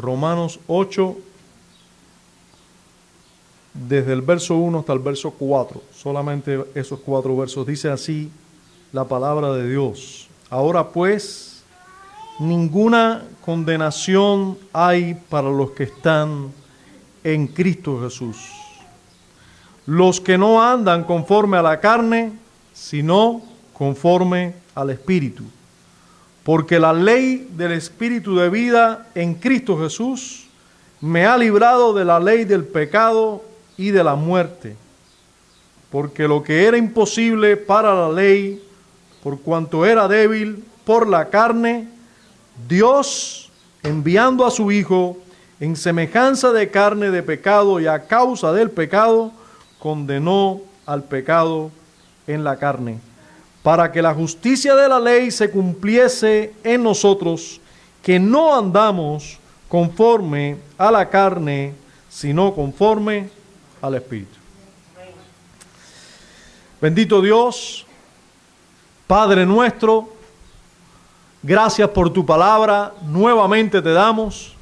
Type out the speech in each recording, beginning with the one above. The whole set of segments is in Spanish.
Romanos 8, desde el verso 1 hasta el verso 4. Solamente esos 4 versos. Dice así la palabra de Dios. Ahora pues, ninguna condenación hay para los que están en Cristo Jesús. Los que no andan conforme a la carne, sino conforme al Espíritu. Porque la ley del Espíritu de vida en Cristo Jesús me ha librado de la ley del pecado y de la muerte. Porque lo que era imposible para la ley, por cuanto era débil por la carne, Dios, enviando a su Hijo en semejanza de carne de pecado y a causa del pecado, condenó al pecado en la carne, para que la justicia de la ley se cumpliese en nosotros, que no andamos conforme a la carne, sino conforme al Espíritu. Bendito Dios, Padre nuestro, gracias por tu palabra, nuevamente te damos.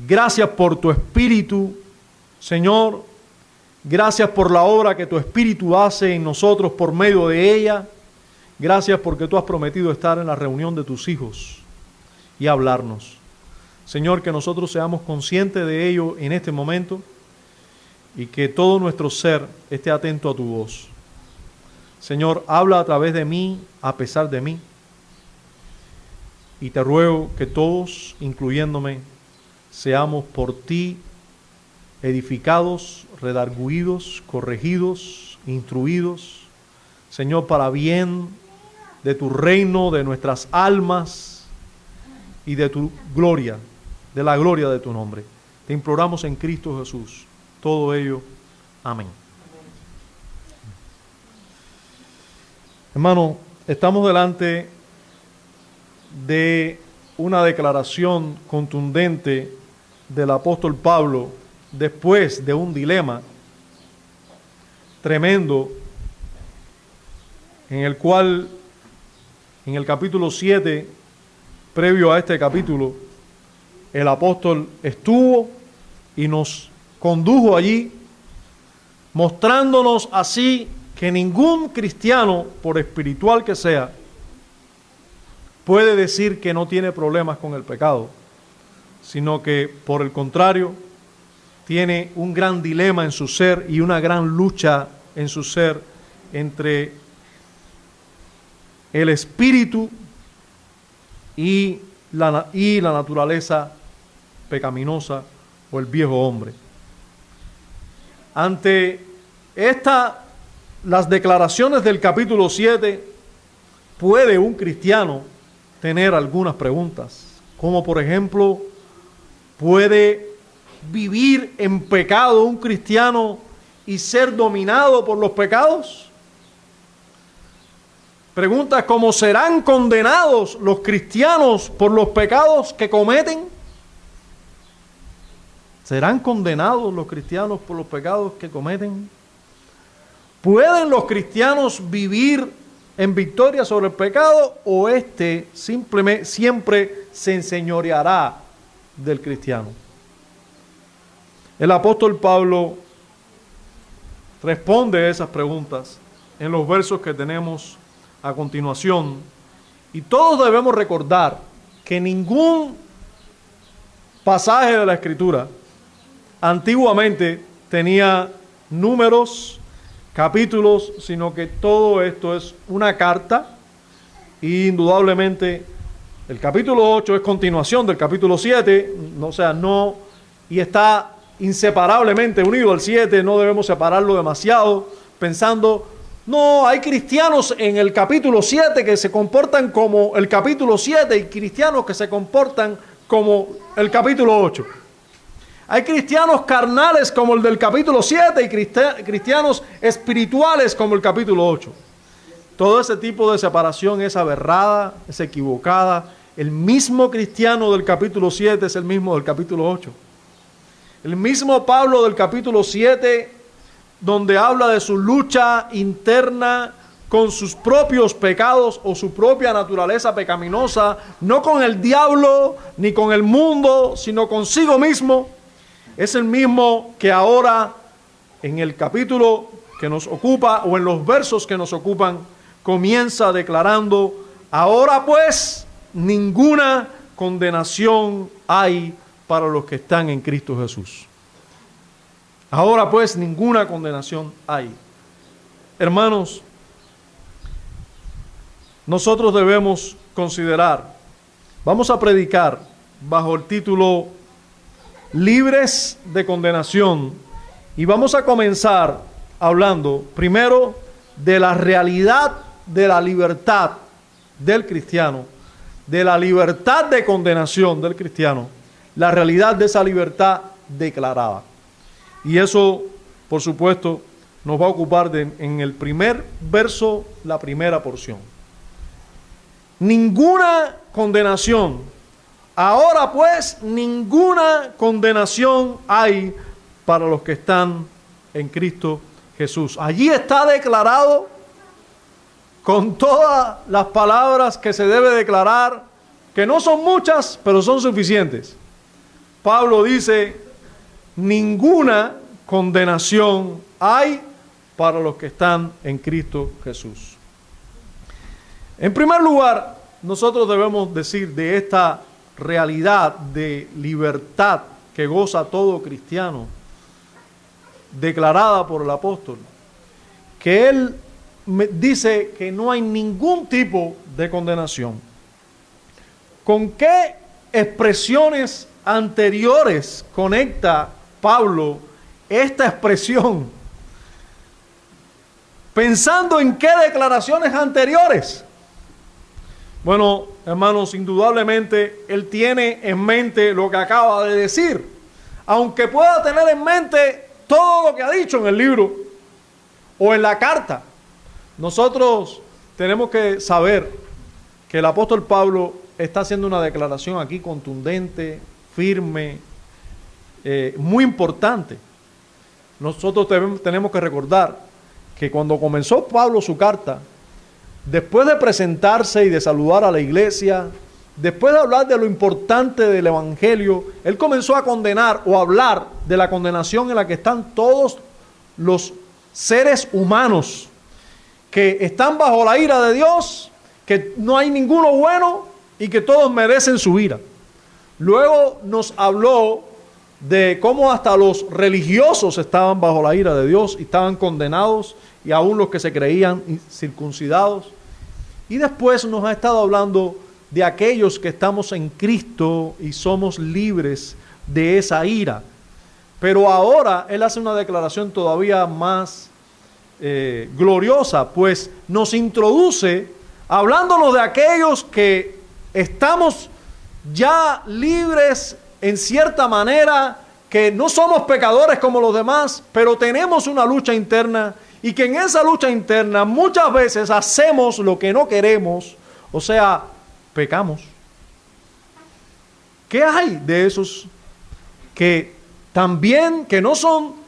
Gracias por tu Espíritu, Señor. Gracias por la obra que tu Espíritu hace en nosotros por medio de ella. Gracias porque tú has prometido estar en la reunión de tus hijos y hablarnos. Señor, que nosotros seamos conscientes de ello en este momento y que todo nuestro ser esté atento a tu voz. Señor, habla a través de mí, a pesar de mí. Y te ruego que todos, incluyéndome, seamos por ti edificados, redarguidos, corregidos, instruidos, Señor, para bien de tu reino, de nuestras almas y de tu gloria, de la gloria de tu nombre. Te imploramos en Cristo Jesús. Todo ello. Amén. Hermano, estamos delante de una declaración contundente del apóstol Pablo después de un dilema tremendo en el cual en el capítulo 7, previo a este capítulo, el apóstol estuvo y nos condujo allí, mostrándonos así que ningún cristiano, por espiritual que sea, puede decir que no tiene problemas con el pecado, sino que, por el contrario, tiene un gran dilema en su ser y una gran lucha en su ser entre el espíritu y la naturaleza pecaminosa o el viejo hombre. Ante las declaraciones del capítulo 7, puede un cristiano tener algunas preguntas, como por ejemplo, ¿puede vivir en pecado un cristiano y ser dominado por los pecados? Preguntas como, ¿serán condenados los cristianos por los pecados que cometen? ¿Serán condenados los cristianos por los pecados que cometen? ¿Pueden los cristianos vivir en victoria sobre el pecado o simplemente siempre se enseñoreará del cristiano? El apóstol Pablo responde a esas preguntas en los versos que tenemos a continuación, y todos debemos recordar que ningún pasaje de la Escritura antiguamente tenía números, capítulos, sino que todo esto es una carta, y indudablemente el capítulo 8 es continuación del capítulo 7, y está inseparablemente unido al 7, no debemos separarlo demasiado, pensando, no, hay cristianos en el capítulo 7 que se comportan como el capítulo 7 y cristianos que se comportan como el capítulo 8. Hay cristianos carnales como el del capítulo 7 y cristianos espirituales como el capítulo 8. Todo ese tipo de separación es aberrada, es equivocada. El mismo cristiano del capítulo 7 es el mismo del capítulo 8. El mismo Pablo del capítulo 7, donde habla de su lucha interna con sus propios pecados o su propia naturaleza pecaminosa, no con el diablo ni con el mundo, sino consigo mismo, es el mismo que ahora en el capítulo que nos ocupa o en los versos que nos ocupan, comienza declarando: ahora pues ninguna condenación hay para los que están en Cristo Jesús. Ahora pues ninguna condenación hay. Hermanos, nosotros debemos considerar, vamos a predicar bajo el título Libres de Condenación, y vamos a comenzar hablando primero de la realidad de la libertad del cristiano, de la libertad de condenación del cristiano, la realidad de esa libertad declarada. Y eso, por supuesto, nos va a ocupar en el primer verso, la primera porción. Ninguna condenación. Ahora pues, ninguna condenación hay para los que están en Cristo Jesús. Allí está declarado con todas las palabras que se debe declarar, que no son muchas, pero son suficientes. Pablo dice: ninguna condenación hay para los que están en Cristo Jesús. En primer lugar, nosotros debemos decir de esta realidad de libertad que goza todo cristiano, declarada por el apóstol, que él dice que no hay ningún tipo de condenación. ¿Con qué expresiones anteriores conecta Pablo esta expresión? Pensando en qué declaraciones anteriores. Bueno, hermanos, indudablemente él tiene en mente lo que acaba de decir, aunque pueda tener en mente todo lo que ha dicho en el libro o en la carta. Nosotros tenemos que saber que el apóstol Pablo está haciendo una declaración aquí contundente, firme, muy importante. Nosotros tenemos que recordar que cuando comenzó Pablo su carta, después de presentarse y de saludar a la iglesia, después de hablar de lo importante del evangelio, él comenzó a condenar o a hablar de la condenación en la que están todos los seres humanos que están bajo la ira de Dios, que no hay ninguno bueno y que todos merecen su ira. Luego nos habló de cómo hasta los religiosos estaban bajo la ira de Dios y estaban condenados, y aún los que se creían circuncidados. Y después nos ha estado hablando de aquellos que estamos en Cristo y somos libres de esa ira. Pero ahora él hace una declaración todavía más gloriosa, pues nos introduce hablándonos de aquellos que estamos ya libres en cierta manera, que no somos pecadores como los demás, pero tenemos una lucha interna, y que en esa lucha interna muchas veces hacemos lo que no queremos, o sea, pecamos. ¿Qué hay de esos que también, que no son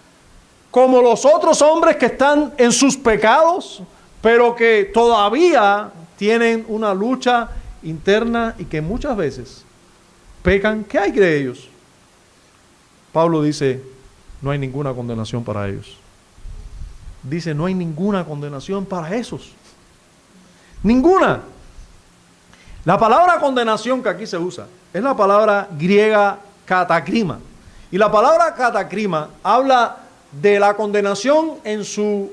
como los otros hombres que están en sus pecados, pero que todavía tienen una lucha interna y que muchas veces pecan? ¿Qué hay de ellos? Pablo dice: no hay ninguna condenación para ellos. Dice: no hay ninguna condenación para esos. Ninguna. La palabra condenación que aquí se usa es la palabra griega katakrima. Y la palabra katakrima habla de la condenación en su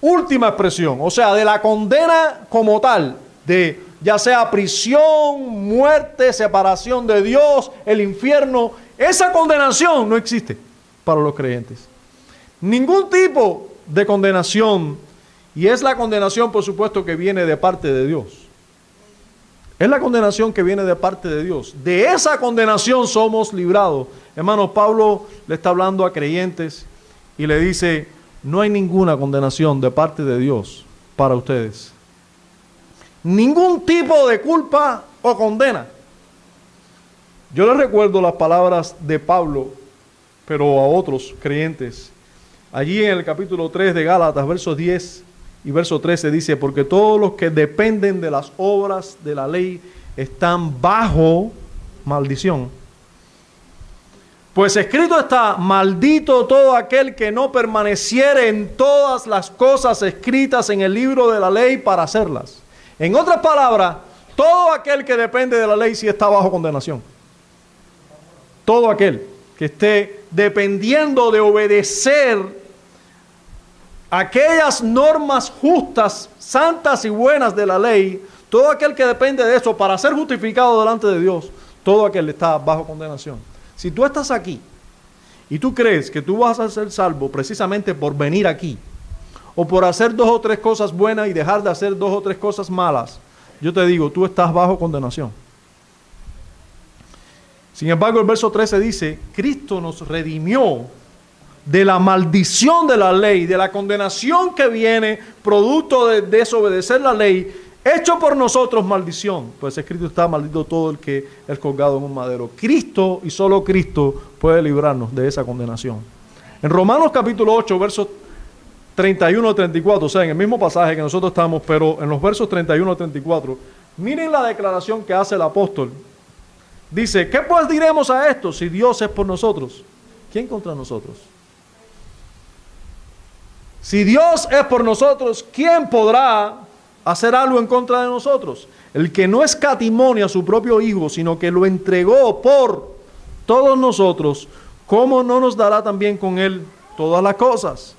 última expresión, o sea, de la condena como tal, de ya sea prisión, muerte, separación de Dios, el infierno. Esa condenación no existe para los creyentes. Ningún tipo de condenación, y es la condenación, por supuesto, que viene de parte de Dios. Es la condenación que viene de parte de Dios. De esa condenación somos librados. Hermanos, Pablo le está hablando a creyentes y le dice: no hay ninguna condenación de parte de Dios para ustedes. Ningún tipo de culpa o condena. Yo les recuerdo las palabras de Pablo, pero a otros creyentes, allí en el capítulo 3 de Gálatas, versos 10 y verso 13 dice, porque todos los que dependen de las obras de la ley están bajo maldición. Pues escrito está, maldito todo aquel que no permaneciere en todas las cosas escritas en el libro de la ley para hacerlas. En otras palabras, todo aquel que depende de la ley sí está bajo condenación. Todo aquel que esté dependiendo de obedecer aquellas normas justas, santas y buenas de la ley, todo aquel que depende de eso para ser justificado delante de Dios, todo aquel está bajo condenación. Si tú estás aquí y tú crees que tú vas a ser salvo precisamente por venir aquí, o por hacer 2 o 3 cosas buenas y dejar de hacer 2 o 3 cosas malas, yo te digo, tú estás bajo condenación. Sin embargo, el verso 13 dice, Cristo nos redimió de la maldición de la ley, de la condenación que viene producto de desobedecer la ley, hecho por nosotros maldición, pues escrito está, maldito todo el que es colgado en un madero. Cristo y solo Cristo puede librarnos de esa condenación. En Romanos capítulo 8, versos 31 a 34, o sea, en el mismo pasaje que nosotros estamos, pero en los versos 31 a 34, miren la declaración que hace el apóstol. Dice, ¿qué pues diremos a esto? Si Dios es por nosotros, ¿quién contra nosotros? Si Dios es por nosotros, ¿quién podrá hacer algo en contra de nosotros? El que no escatimó a su propio Hijo, sino que lo entregó por todos nosotros, ¿cómo no nos dará también con Él todas las cosas?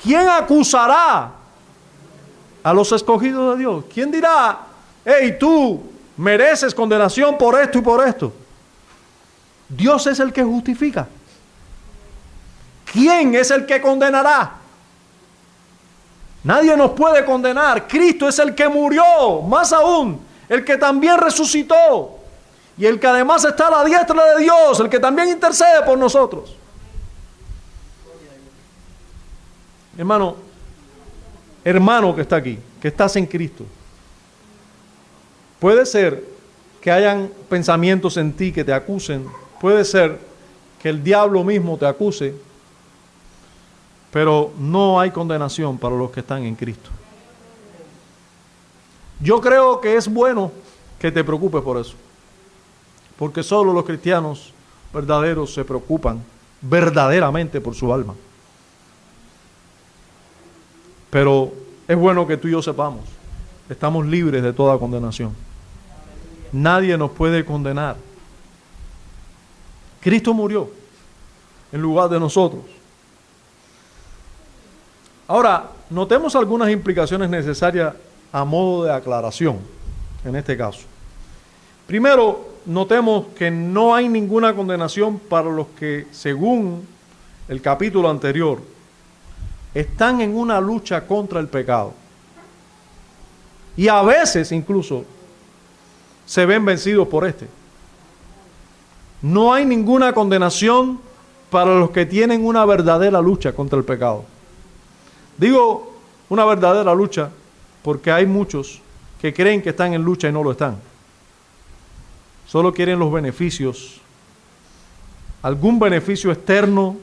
¿Quién acusará a los escogidos de Dios? ¿Quién dirá, hey, tú mereces condenación por esto y por esto? Dios es el que justifica. ¿Quién es el que condenará? Nadie nos puede condenar. Cristo es el que murió, más aún, el que también resucitó y el que además está a la diestra de Dios, el que también intercede por nosotros. Hermano que está aquí, que estás en Cristo, puede ser que hayan pensamientos en ti que te acusen, puede ser que el diablo mismo te acuse, pero no hay condenación para los que están en Cristo. Yo creo que es bueno que te preocupes por eso, porque solo los cristianos verdaderos se preocupan verdaderamente por su alma. Pero es bueno que tú y yo sepamos, estamos libres de toda condenación. Nadie nos puede condenar. Cristo murió en lugar de nosotros. Ahora, notemos algunas implicaciones necesarias a modo de aclaración en este caso. Primero, notemos que no hay ninguna condenación para los que, según el capítulo anterior, están en una lucha contra el pecado. Y a veces incluso se ven vencidos por este. No hay ninguna condenación para los que tienen una verdadera lucha contra el pecado. Digo una verdadera lucha porque hay muchos que creen que están en lucha y no lo están. Solo quieren los beneficios, algún beneficio externo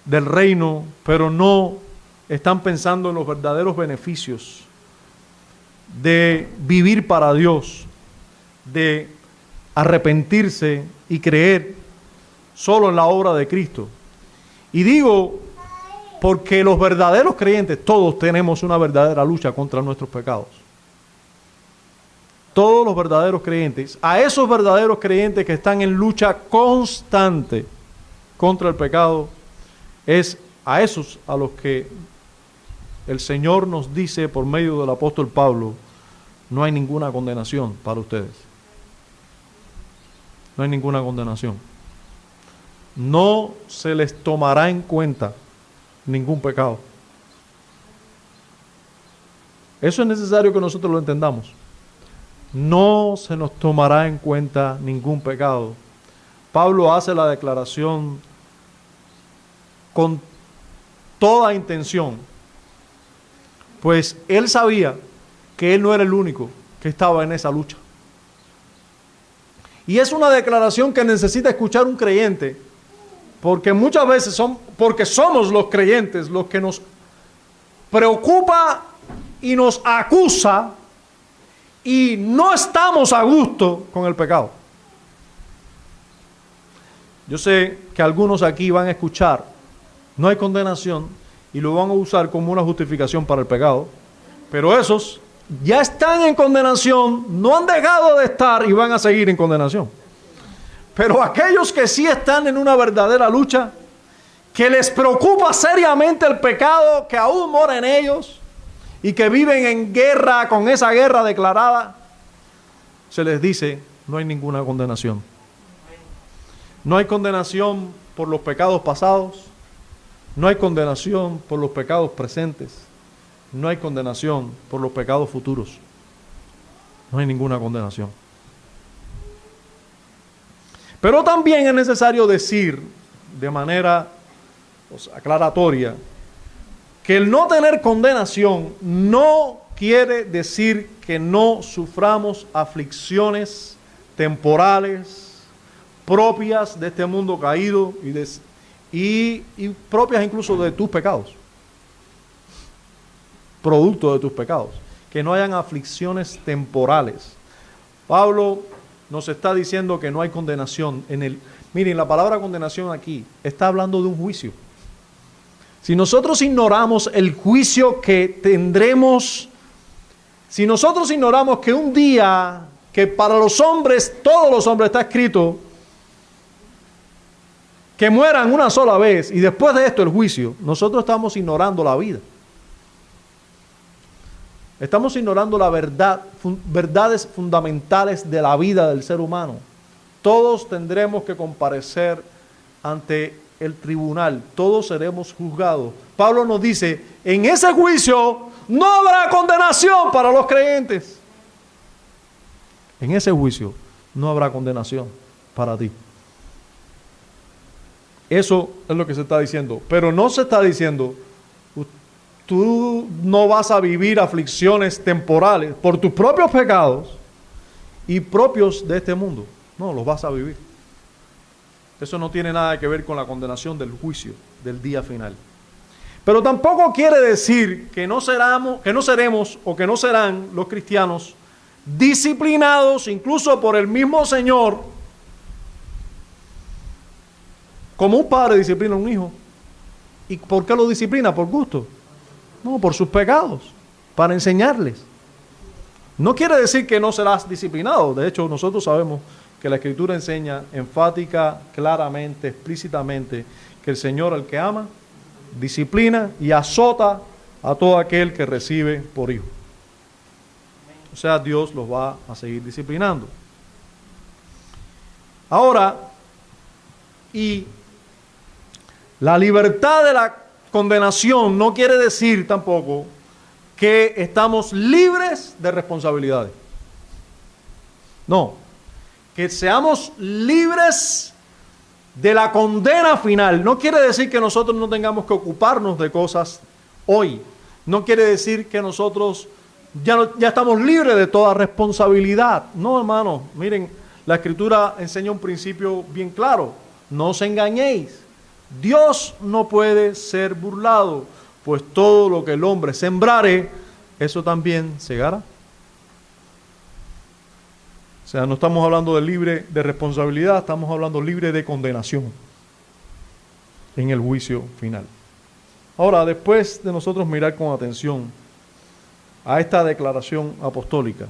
del reino, pero no están pensando en los verdaderos beneficios de vivir para Dios, de arrepentirse y creer solo en la obra de Cristo. Y digo, porque los verdaderos creyentes, todos tenemos una verdadera lucha contra nuestros pecados. Todos los verdaderos creyentes, a esos verdaderos creyentes que están en lucha constante contra el pecado, es a esos a los que el Señor nos dice por medio del apóstol Pablo, no hay ninguna condenación para ustedes. No hay ninguna condenación. No se les tomará en cuenta ningún pecado. Eso es necesario que nosotros lo entendamos. No se nos tomará en cuenta ningún pecado. Pablo hace la declaración con toda intención, pues él sabía que él no era el único que estaba en esa lucha. Y es una declaración que necesita escuchar un creyente, porque muchas veces porque somos los creyentes los que nos preocupa y nos acusa y no estamos a gusto con el pecado. Yo sé que algunos aquí van a escuchar, no hay condenación, y lo van a usar como una justificación para el pecado, pero esos ya están en condenación, no han dejado de estar y van a seguir en condenación. Pero aquellos que sí están en una verdadera lucha, que les preocupa seriamente el pecado que aún mora en ellos y que viven en guerra con esa guerra declarada, se les dice, no hay ninguna condenación. No hay condenación por los pecados pasados, no hay condenación por los pecados presentes, no hay condenación por los pecados futuros. No hay ninguna condenación. Pero también es necesario decir de manera aclaratoria que el no tener condenación no quiere decir que no suframos aflicciones temporales propias de este mundo caído y propias incluso de tus pecados, producto de tus pecados, que no hayan aflicciones temporales. Pablo nos está diciendo que no hay condenación miren, la palabra condenación aquí está hablando de un juicio. Si nosotros ignoramos el juicio que tendremos, si nosotros ignoramos que un día que para los hombres, todos los hombres está escrito, que mueran una sola vez y después de esto el juicio, nosotros estamos ignorando la vida. Estamos ignorando la verdad, verdades fundamentales de la vida del ser humano. Todos tendremos que comparecer ante el tribunal, todos seremos juzgados. Pablo nos dice, en ese juicio no habrá condenación para los creyentes. En ese juicio no habrá condenación para ti. Eso es lo que se está diciendo, pero no se está diciendo, tú no vas a vivir aflicciones temporales por tus propios pecados y propios de este mundo. No, los vas a vivir. Eso no tiene nada que ver con la condenación del juicio, del día final. Pero tampoco quiere decir que no seremos o que no serán los cristianos disciplinados incluso por el mismo Señor, como un padre disciplina a un hijo. ¿Y por qué lo disciplina? ¿Por gusto? No, por sus pecados, para enseñarles. No quiere decir que no serás disciplinado. De hecho, nosotros sabemos que la Escritura enseña enfática, claramente, explícitamente, que el Señor, al que ama, disciplina y azota a todo aquel que recibe por hijo. O sea, Dios los va a seguir disciplinando. Ahora, y la libertad de la condenación no quiere decir tampoco que estamos libres de responsabilidades. No, que seamos libres de la condena final. No quiere decir que nosotros no tengamos que ocuparnos de cosas hoy. No quiere decir que nosotros ya estamos libres de toda responsabilidad. No, hermano, miren, la Escritura enseña un principio bien claro. No os engañéis. Dios no puede ser burlado, pues todo lo que el hombre sembrare, eso también segará. O sea, no estamos hablando de libre de responsabilidad, estamos hablando libre de condenación en el juicio final. Ahora, después de nosotros mirar con atención a esta declaración apostólica,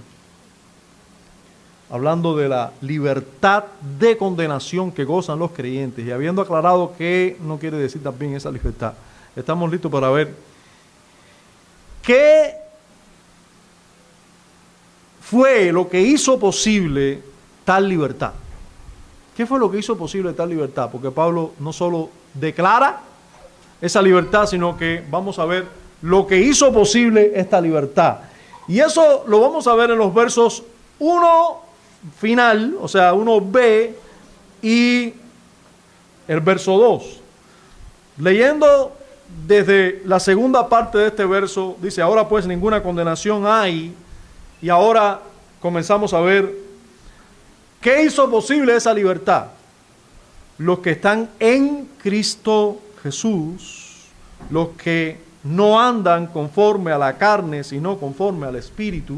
hablando de la libertad de condenación que gozan los creyentes, y habiendo aclarado qué no quiere decir también esa libertad, estamos listos para ver qué fue lo que hizo posible tal libertad. ¿Qué fue lo que hizo posible tal libertad? Porque Pablo no solo declara esa libertad, sino que vamos a ver lo que hizo posible esta libertad. Y eso lo vamos a ver en los versos 1 final, o sea, 1b y el verso 2. Leyendo desde la segunda parte de este verso, dice, ahora pues ninguna condenación hay, y ahora comenzamos a ver qué hizo posible esa libertad. Los que están en Cristo Jesús, los que no andan conforme a la carne, sino conforme al Espíritu.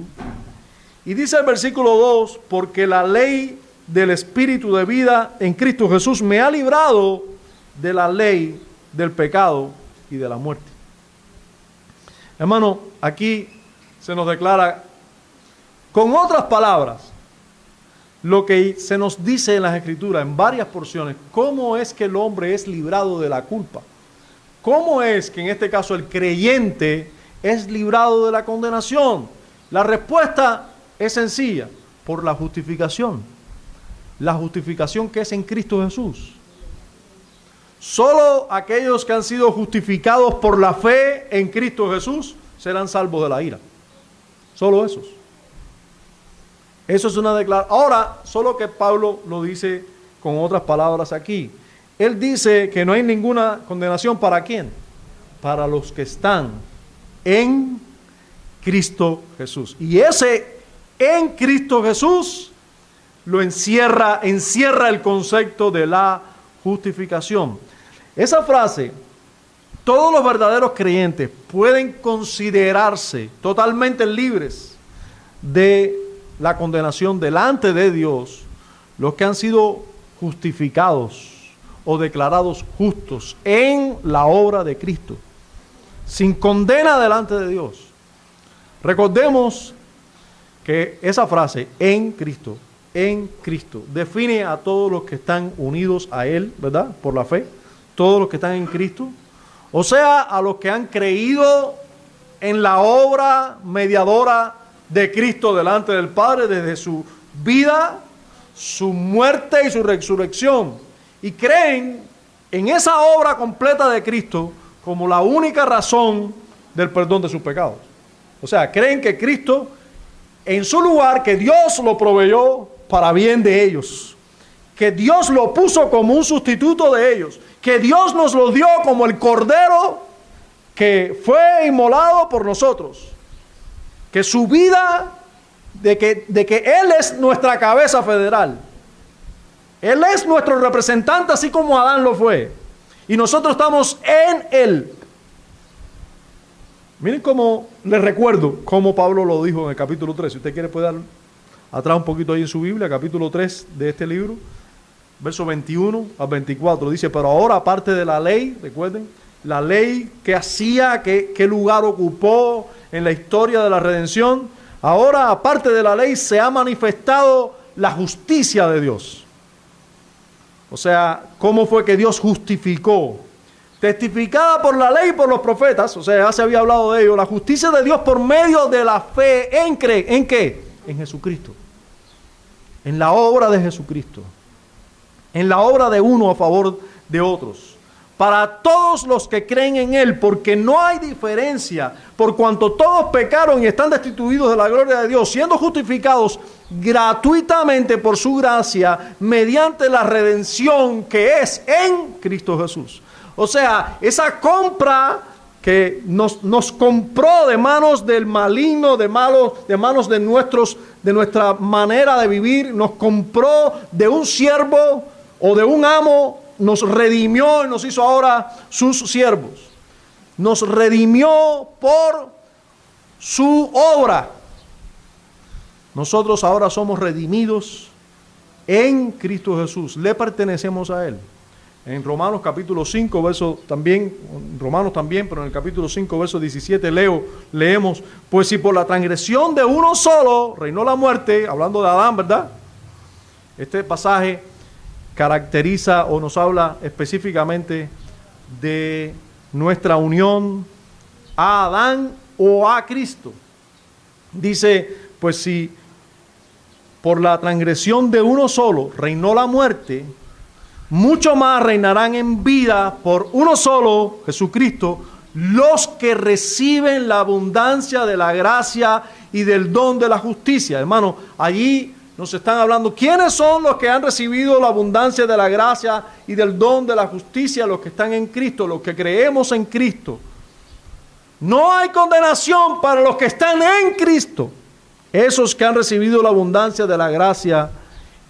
Y dice el versículo 2, porque la ley del Espíritu de vida en Cristo Jesús me ha librado de la ley del pecado y de la muerte. Hermano, aquí se nos declara con otras palabras lo que se nos dice en las Escrituras, en varias porciones, cómo es que el hombre es librado de la culpa. ¿Cómo es que en este caso el creyente es librado de la condenación? La respuesta es sencilla, por la justificación. La justificación que es en Cristo Jesús. Solo aquellos que han sido justificados por la fe en Cristo Jesús serán salvos de la ira. Solo esos. Eso es una declaración. Ahora, solo que Pablo lo dice con otras palabras aquí. Él dice que no hay ninguna condenación ¿para quién? Para los que están en Cristo Jesús. Y ese en Cristo Jesús lo encierra el concepto de la justificación. Esa frase, todos los verdaderos creyentes pueden considerarse totalmente libres de la condenación delante de Dios, los que han sido justificados o declarados justos en la obra de Cristo, sin condena delante de Dios. Recordemos que esa frase, en Cristo, define a todos los que están unidos a Él, ¿verdad? Por la fe, todos los que están en Cristo, o sea, a los que han creído en la obra mediadora de Cristo delante del Padre desde su vida, su muerte y su resurrección, y creen en esa obra completa de Cristo como la única razón del perdón de sus pecados. O sea, creen que Cristo, en su lugar, que Dios lo proveyó para bien de ellos, que Dios lo puso como un sustituto de ellos, que Dios nos lo dio como el Cordero que fue inmolado por nosotros, que su vida, de que Él es nuestra cabeza federal, Él es nuestro representante así como Adán lo fue, y nosotros estamos en Él. Miren cómo les recuerdo cómo Pablo lo dijo en el capítulo 3. Si usted quiere puede dar atrás un poquito ahí en su Biblia, capítulo 3 de este libro, verso 21 al 24. Dice, pero ahora aparte de la ley, recuerden, la ley que hacía, qué lugar ocupó en la historia de la redención, ahora aparte de la ley se ha manifestado la justicia de Dios. O sea, ¿cómo fue que Dios justificó? Testificada por la ley y por los profetas, o sea, ya se había hablado de ello, la justicia de Dios por medio de la fe ¿en qué? En Jesucristo. En la obra de Jesucristo. En la obra de uno a favor de otros. Para todos los que creen en Él, porque no hay diferencia, por cuanto todos pecaron y están destituidos de la gloria de Dios, siendo justificados gratuitamente por su gracia, mediante la redención que es en Cristo Jesús. O sea, esa compra que nos compró de manos del maligno, de manos de nuestra manera de vivir, nos compró de un siervo o de un amo, nos redimió y nos hizo ahora sus siervos. Nos redimió por su obra. Nosotros ahora somos redimidos en Cristo Jesús. Le pertenecemos a Él. En Romanos capítulo 5, verso también, Romanos también, pero en el capítulo 5, verso 17 leemos, pues si por la transgresión de uno solo reinó la muerte, hablando de Adán, ¿verdad? Este pasaje caracteriza o nos habla específicamente de nuestra unión a Adán o a Cristo. Dice, pues si por la transgresión de uno solo reinó la muerte, mucho más reinarán en vida por uno solo, Jesucristo, los que reciben la abundancia de la gracia y del don de la justicia. Hermano, allí nos están hablando, ¿quiénes son los que han recibido la abundancia de la gracia y del don de la justicia? Los que están en Cristo, los que creemos en Cristo. No hay condenación para los que están en Cristo. Esos que han recibido la abundancia de la gracia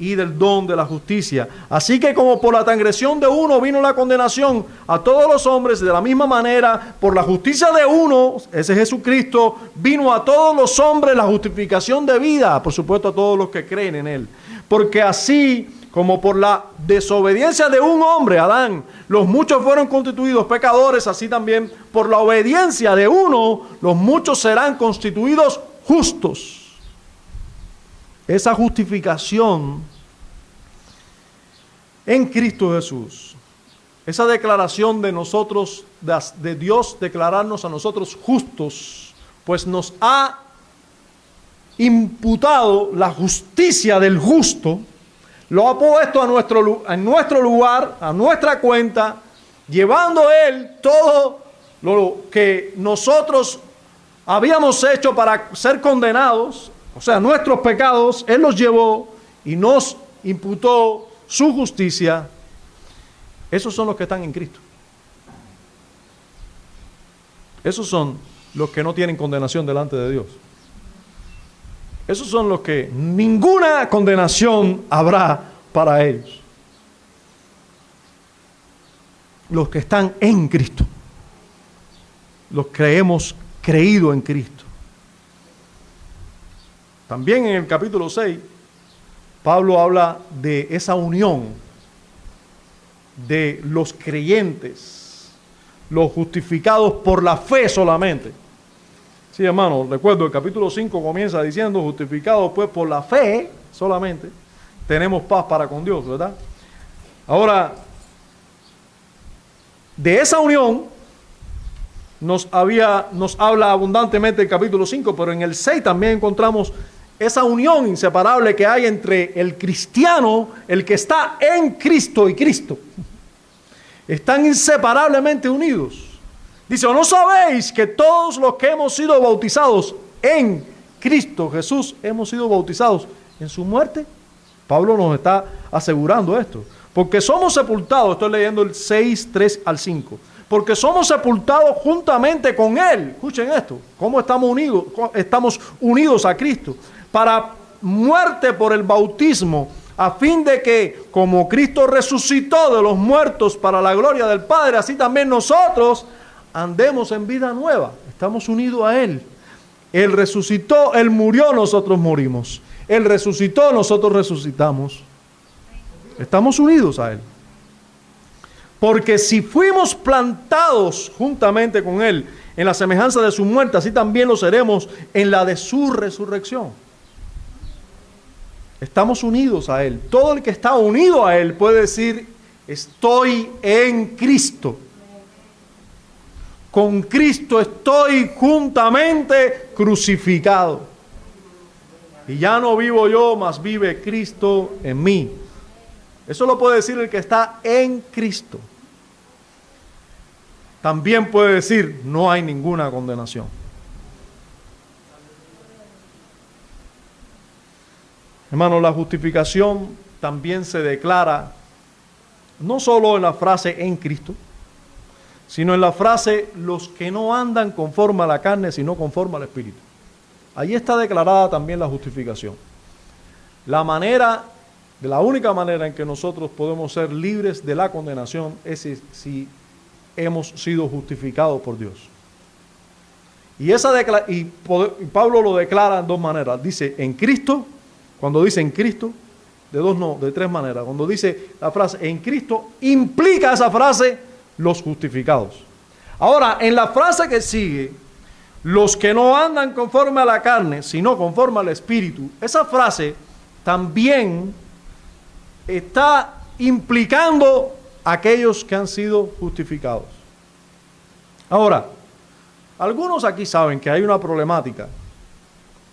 y del don de la justicia. Así que como por la transgresión de uno vino la condenación a todos los hombres, de la misma manera, por la justicia de uno, ese Jesucristo, vino a todos los hombres la justificación de vida, por supuesto a todos los que creen en Él. Porque así como por la desobediencia de un hombre, Adán, los muchos fueron constituidos pecadores, así también por la obediencia de uno, los muchos serán constituidos justos. Esa justificación en Cristo Jesús, esa declaración de nosotros, de Dios declararnos a nosotros justos, pues nos ha imputado la justicia del justo, lo ha puesto en nuestro lugar, a nuestra cuenta, llevando Él todo lo que nosotros habíamos hecho para ser condenados, o sea, nuestros pecados, Él los llevó y nos imputó su justicia. Esos son los que están en Cristo. Esos son los que no tienen condenación delante de Dios. Esos son los que ninguna condenación habrá para ellos. Los que están en Cristo. Los que hemos creído en Cristo. También en el capítulo 6, Pablo habla de esa unión de los creyentes, los justificados por la fe solamente. Sí, hermano, recuerdo el capítulo 5 comienza diciendo, justificados pues por la fe solamente, tenemos paz para con Dios, ¿verdad? Ahora, de esa unión nos habla abundantemente el capítulo 5, pero en el 6 también encontramos esa unión inseparable que hay entre el cristiano, el que está en Cristo y Cristo. Están inseparablemente unidos. Dice, ¿o no sabéis que todos los que hemos sido bautizados en Cristo Jesús hemos sido bautizados en su muerte? Pablo nos está asegurando esto. Porque somos sepultados, estoy leyendo el 6, 3 al 5. Porque somos sepultados juntamente con Él. Escuchen esto, ¿cómo estamos unidos? Estamos unidos a Cristo. Para muerte por el bautismo, a fin de que, como Cristo resucitó de los muertos para la gloria del Padre, así también nosotros andemos en vida nueva. Estamos unidos a Él. Él resucitó, Él murió, nosotros morimos. Él resucitó, nosotros resucitamos. Estamos unidos a Él. Porque si fuimos plantados juntamente con Él en la semejanza de su muerte, así también lo seremos en la de su resurrección. Estamos unidos a Él. Todo el que está unido a Él puede decir, estoy en Cristo. Con Cristo estoy juntamente crucificado. Y ya no vivo yo, mas vive Cristo en mí. Eso lo puede decir el que está en Cristo. También puede decir, no hay ninguna condenación. Hermano, la justificación también se declara no solo en la frase en Cristo, sino en la frase los que no andan conforme a la carne, sino conforme al Espíritu. Ahí está declarada también la justificación. La única manera en que nosotros podemos ser libres de la condenación es si hemos sido justificados por Dios. Y Pablo lo declara en dos maneras. Dice en Cristo, cuando dice en Cristo, de tres maneras. Cuando dice la frase en Cristo, implica esa frase los justificados. Ahora, en la frase que sigue, los que no andan conforme a la carne, sino conforme al Espíritu, esa frase también está implicando a aquellos que han sido justificados. Ahora, algunos aquí saben que hay una problemática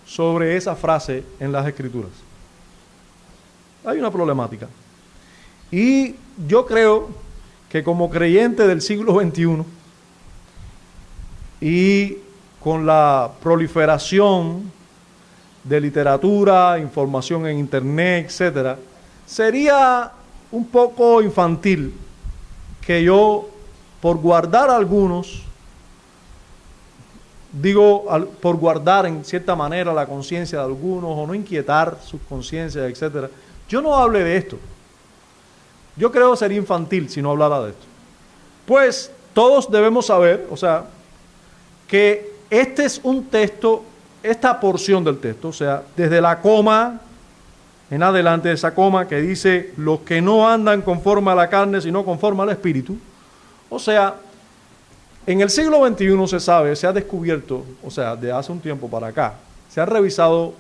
sobre esa frase en las Escrituras. Hay una problemática. Y yo creo que como creyente del siglo XXI y con la proliferación de literatura, información en internet, etcétera, sería un poco infantil que yo, por guardar algunos, por guardar en cierta manera la conciencia de algunos o no inquietar sus conciencias, etcétera, yo no hable de esto. Yo creo que sería infantil si no hablara de esto. Pues todos debemos saber, o sea, que este es un texto, esta porción del texto, o sea, desde la coma en adelante de esa coma que dice los que no andan conforme a la carne, sino conforme al Espíritu. O sea, en el siglo XXI se sabe, se ha descubierto, o sea, de hace un tiempo para acá, se han revisado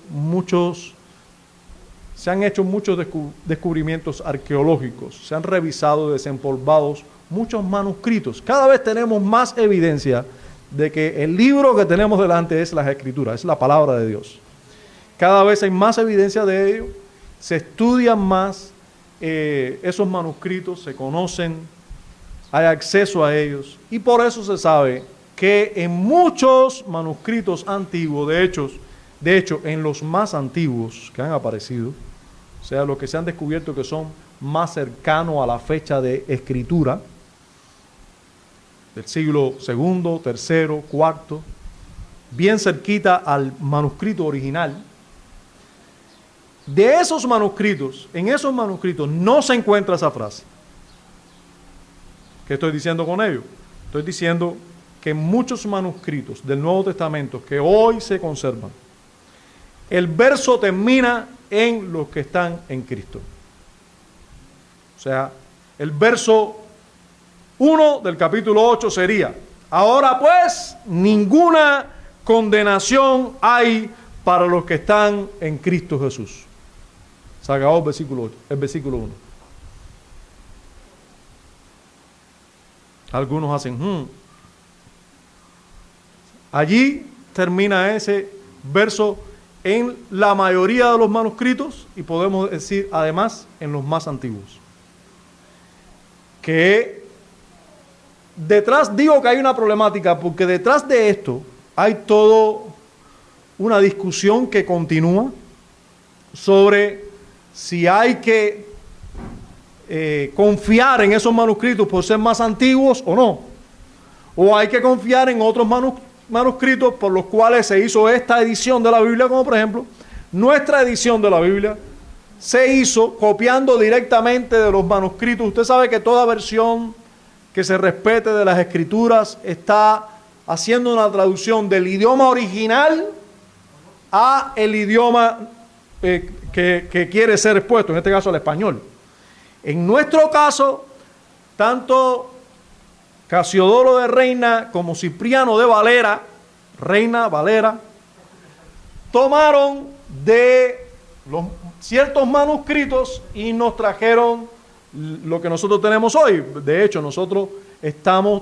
se han hecho muchos descubrimientos arqueológicos, se han revisado y desempolvados muchos manuscritos. Cada vez tenemos más evidencia de que el libro que tenemos delante es las Escrituras, es la palabra de Dios. Cada vez hay más evidencia de ello, se estudian más esos manuscritos, se conocen, hay acceso a ellos, y por eso se sabe que en muchos manuscritos antiguos, de hecho, en los más antiguos que han aparecido, o sea, los que se han descubierto que son más cercanos a la fecha de escritura, del siglo II, III, IV, bien cerquita al manuscrito original. De esos manuscritos, en esos manuscritos no se encuentra esa frase. ¿Qué estoy diciendo con ello? Estoy diciendo que en muchos manuscritos del Nuevo Testamento que hoy se conservan, el verso termina en los que están en Cristo. O sea, el verso 1 del capítulo 8 sería: ahora pues, ninguna condenación hay para los que están en Cristo Jesús. Se acabó el versículo 1. Algunos hacen, Allí termina ese verso en la mayoría de los manuscritos, y podemos decir además en los más antiguos. Que detrás, digo que hay una problemática, porque detrás de esto hay toda una discusión que continúa sobre si hay que confiar en esos manuscritos por ser más antiguos o no, o hay que confiar en otros manuscritos por los cuales se hizo esta edición de la Biblia, como por ejemplo nuestra edición de la Biblia se hizo copiando directamente de los manuscritos. Usted sabe que toda versión que se respete de las Escrituras está haciendo una traducción del idioma original a el idioma que quiere ser expuesto, en este caso al español. En nuestro caso, tanto Casiodoro de Reina como Cipriano de Valera, Reina Valera, tomaron de ciertos manuscritos y nos trajeron lo que nosotros tenemos hoy. De hecho, nosotros estamos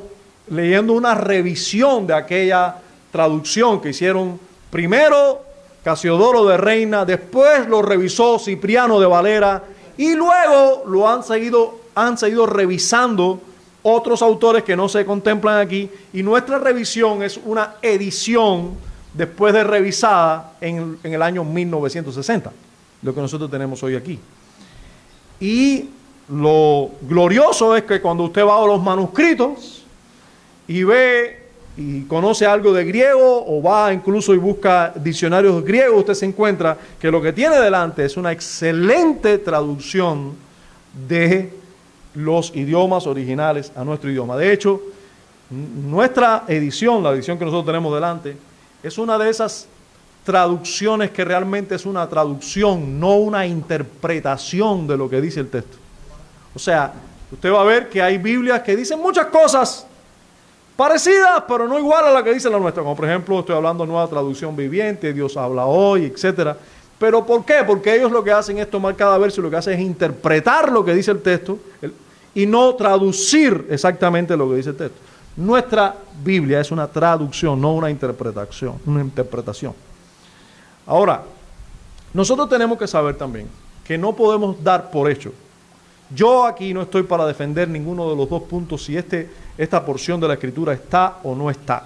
leyendo una revisión de aquella traducción que hicieron primero Casiodoro de Reina, después lo revisó Cipriano de Valera, y luego lo han seguido revisando otros autores que no se contemplan aquí, y nuestra revisión es una edición después de revisada en el año 1960, lo que nosotros tenemos hoy aquí. Y lo glorioso es que cuando usted va a los manuscritos y ve y conoce algo de griego, o va incluso y busca diccionarios griegos, usted se encuentra que lo que tiene delante es una excelente traducción de los idiomas originales a nuestro idioma. De hecho, nuestra edición, la edición que nosotros tenemos delante, es una de esas traducciones que realmente es una traducción, no una interpretación de lo que dice el texto. O sea, usted va a ver que hay Biblias que dicen muchas cosas parecidas, pero no igual a la que dice la nuestra. Como por ejemplo, estoy hablando de Nueva Traducción Viviente, Dios habla hoy, etcétera. ¿Pero por qué? Porque ellos lo que hacen es tomar cada verso y lo que hacen es interpretar lo que dice el texto y no traducir exactamente lo que dice el texto. Nuestra Biblia es una traducción, no una interpretación. Ahora, nosotros tenemos que saber también que no podemos dar por hecho. Yo aquí no estoy para defender ninguno de los dos puntos, si esta porción de la Escritura está o no está.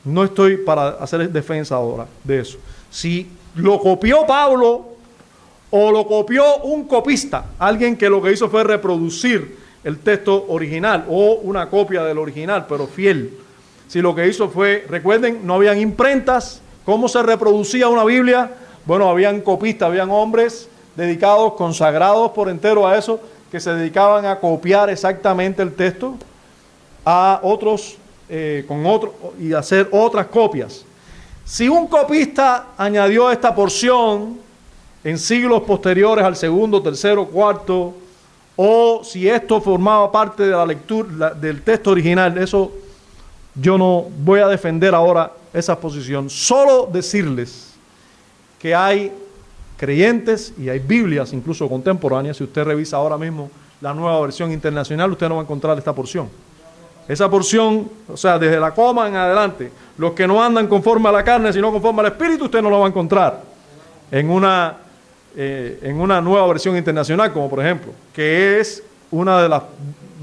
No estoy para hacer defensa ahora de eso. Si lo copió Pablo o lo copió un copista, alguien que lo que hizo fue reproducir el texto original o una copia del original, pero fiel. Si lo que hizo fue, recuerden, no habían imprentas. ¿Cómo se reproducía una Biblia? Bueno, habían copistas, habían hombres dedicados, consagrados por entero a eso, que se dedicaban a copiar exactamente el texto, a otros y hacer otras copias. Si un copista añadió esta porción en siglos posteriores al segundo, tercero, cuarto, o si esto formaba parte de la lectura del texto original, eso yo no voy a defender ahora esa posición. Solo decirles que hay creyentes y hay Biblias, incluso contemporáneas. Si usted revisa ahora mismo la nueva versión internacional, usted no va a encontrar esta porción. Esa porción, o sea, desde la coma en adelante, los que no andan conforme a la carne, sino conforme al Espíritu, usted no lo va a encontrar en una nueva versión internacional, como por ejemplo, que es una de las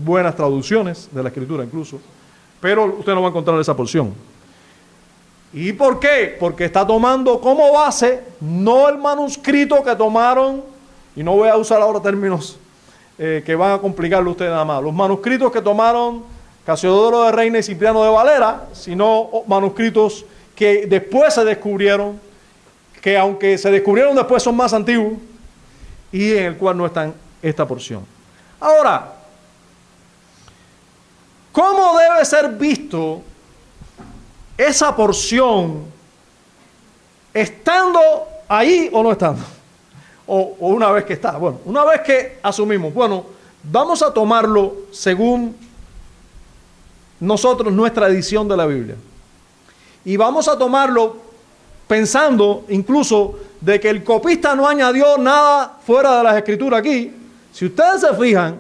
buenas traducciones de la Escritura incluso, pero usted no va a encontrar esa porción. ¿Y por qué? Porque está tomando como base no el manuscrito que tomaron, y no voy a usar ahora términos que van a complicarle a usted nada más, los manuscritos que tomaron Casiodoro de Reina y Cipriano de Valera, sino manuscritos que después se descubrieron, que aunque se descubrieron después son más antiguos, y en el cual no está esta porción. Ahora, ¿cómo debe ser visto esa porción estando ahí o no estando? O una vez que está. Bueno, una vez que asumimos, bueno, vamos a tomarlo según nosotros, nuestra edición de la Biblia. Y vamos a tomarlo pensando incluso de que el copista no añadió nada fuera de las Escrituras aquí. Si ustedes se fijan,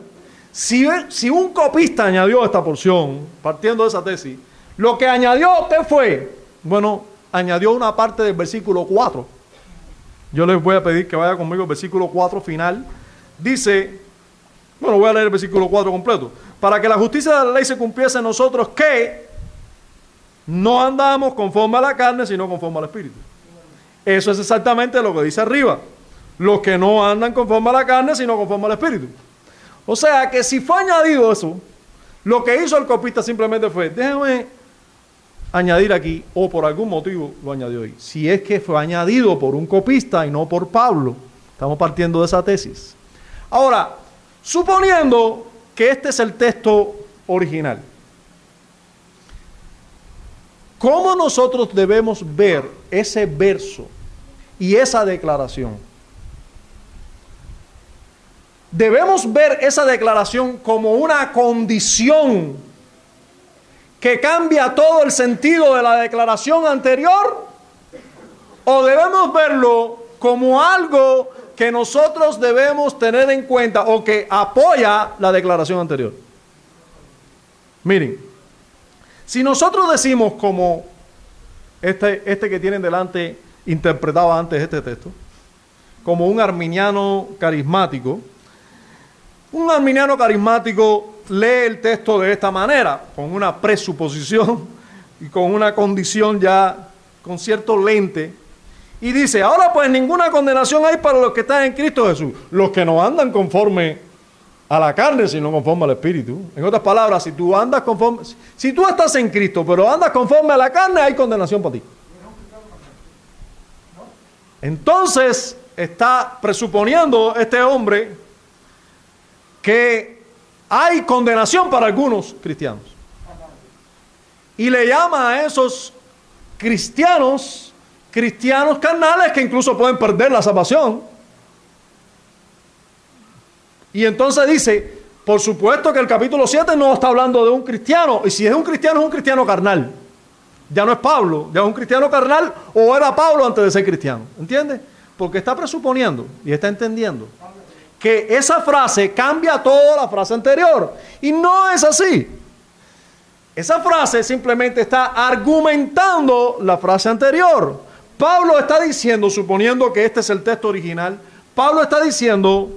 si un copista añadió esta porción, partiendo de esa tesis, lo que añadió ¿qué fue? Bueno, añadió una parte del versículo 4. Yo les voy a pedir que vaya conmigo al versículo 4 final. Dice, bueno, voy a leer el versículo 4 completo. Para que la justicia de la ley se cumpliese en nosotros, que no andamos conforme a la carne, sino conforme al Espíritu. Eso es exactamente lo que dice arriba. Los que no andan conforme a la carne, sino conforme al Espíritu. O sea que si fue añadido eso, lo que hizo el copista simplemente fue, déjame añadir aquí, o por algún motivo lo añadió ahí. Si es que fue añadido por un copista y no por Pablo. Estamos partiendo de esa tesis. Ahora, suponiendo que este es el texto original, ¿cómo nosotros debemos ver ese verso y esa declaración? ¿Debemos ver esa declaración como una condición que cambia todo el sentido de la declaración anterior? ¿O debemos verlo como algo que nosotros debemos tener en cuenta o que apoya la declaración anterior? Miren, si nosotros decimos como este que tienen delante interpretaba antes este texto, como un arminiano carismático, un arminiano carismático lee el texto de esta manera, con una presuposición y con una condición ya con cierto lente, y dice, ahora pues ninguna condenación hay para los que están en Cristo Jesús, los que no andan conforme a la carne, sino conforme al Espíritu. En otras palabras, si tú andas conforme, si tú estás en Cristo, pero andas conforme a la carne, hay condenación para ti. Entonces, está presuponiendo este hombre que hay condenación para algunos cristianos. Y le llama a esos cristianos carnales que incluso pueden perder la salvación. Y entonces dice, por supuesto que el capítulo 7 no está hablando de un cristiano, y si es un cristiano carnal. Ya no es Pablo, ya es un cristiano carnal, o era Pablo antes de ser cristiano. ¿Entiendes? Porque está presuponiendo y está entendiendo que esa frase cambia toda la frase anterior. Y no es así. Esa frase simplemente está argumentando la frase anterior. Pablo está diciendo, suponiendo que este es el texto original, Pablo está diciendo,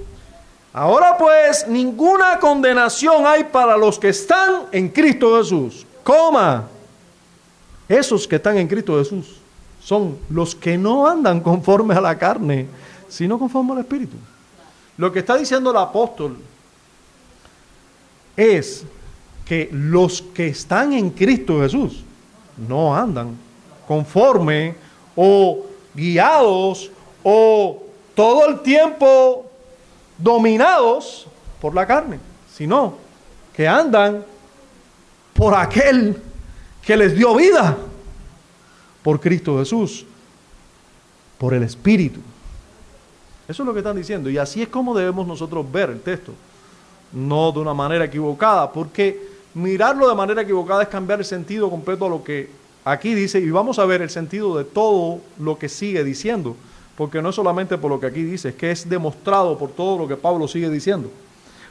ahora pues ninguna condenación hay para los que están en Cristo Jesús. Esos que están en Cristo Jesús son los que no andan conforme a la carne, sino conforme al Espíritu. Lo que está diciendo el apóstol es que los que están en Cristo Jesús no andan conforme o guiados o todo el tiempo dominados por la carne, sino que andan por aquel que les dio vida, por Cristo Jesús, por el Espíritu. Eso es lo que están diciendo, y así es como debemos nosotros ver el texto, no de una manera equivocada, porque mirarlo de manera equivocada es cambiar el sentido completo a lo que aquí dice, y vamos a ver el sentido de todo lo que sigue diciendo, porque no es solamente por lo que aquí dice, es que es demostrado por todo lo que Pablo sigue diciendo.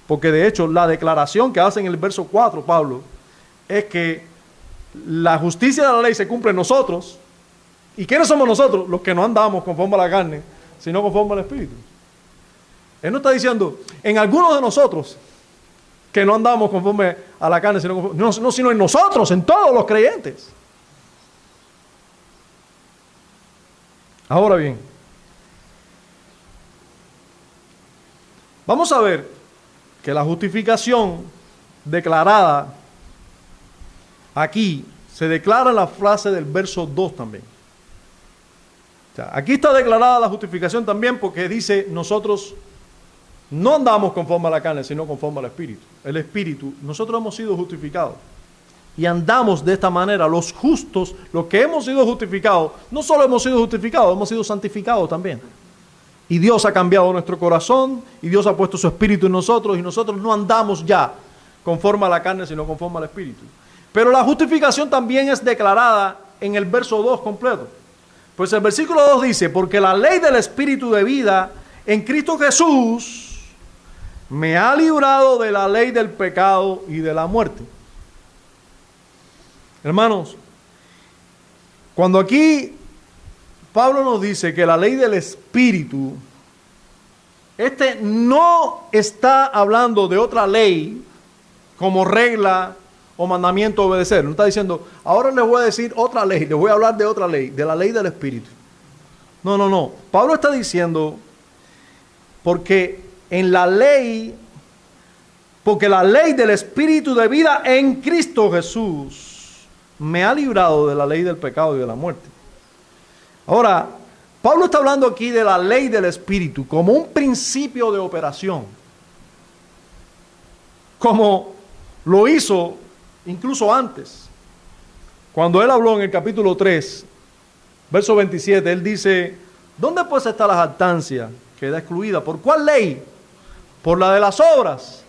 Porque de hecho la declaración que hace en el verso 4 Pablo es que la justicia de la ley se cumple en nosotros. ¿Y quiénes somos nosotros? Los que no andamos conforme a la carne, sino conforme al Espíritu. Él no está diciendo en algunos de nosotros que no andamos conforme a la carne, sino en nosotros, en todos los creyentes. Ahora bien, vamos a ver que la justificación declarada aquí se declara en la frase del verso 2 también. O sea, aquí está declarada la justificación también porque dice nosotros no andamos conforme a la carne, sino conforme al Espíritu. El Espíritu, nosotros hemos sido justificados. Y andamos de esta manera, los justos, los que hemos sido justificados, no solo hemos sido justificados, hemos sido santificados también. Y Dios ha cambiado nuestro corazón, y Dios ha puesto su Espíritu en nosotros, y nosotros no andamos ya conforme a la carne, sino conforme al Espíritu. Pero la justificación también es declarada en el verso 2 completo. Pues el versículo 2 dice, porque la ley del Espíritu de vida en Cristo Jesús me ha librado de la ley del pecado y de la muerte. Hermanos, cuando aquí Pablo nos dice que la ley del Espíritu, no está hablando de otra ley como regla o mandamiento a obedecer. No está diciendo, ahora les voy a decir otra ley, les voy a hablar de otra ley, de la ley del Espíritu. No. Pablo está diciendo, porque la ley del Espíritu de vida en Cristo Jesús me ha librado de la ley del pecado y de la muerte. Ahora, Pablo está hablando aquí de la ley del Espíritu como un principio de operación, como lo hizo incluso antes. Cuando él habló en el capítulo 3, verso 27, él dice, ¿dónde pues está la jactancia? Queda excluida. ¿Por cuál ley? ¿Por la de las obras?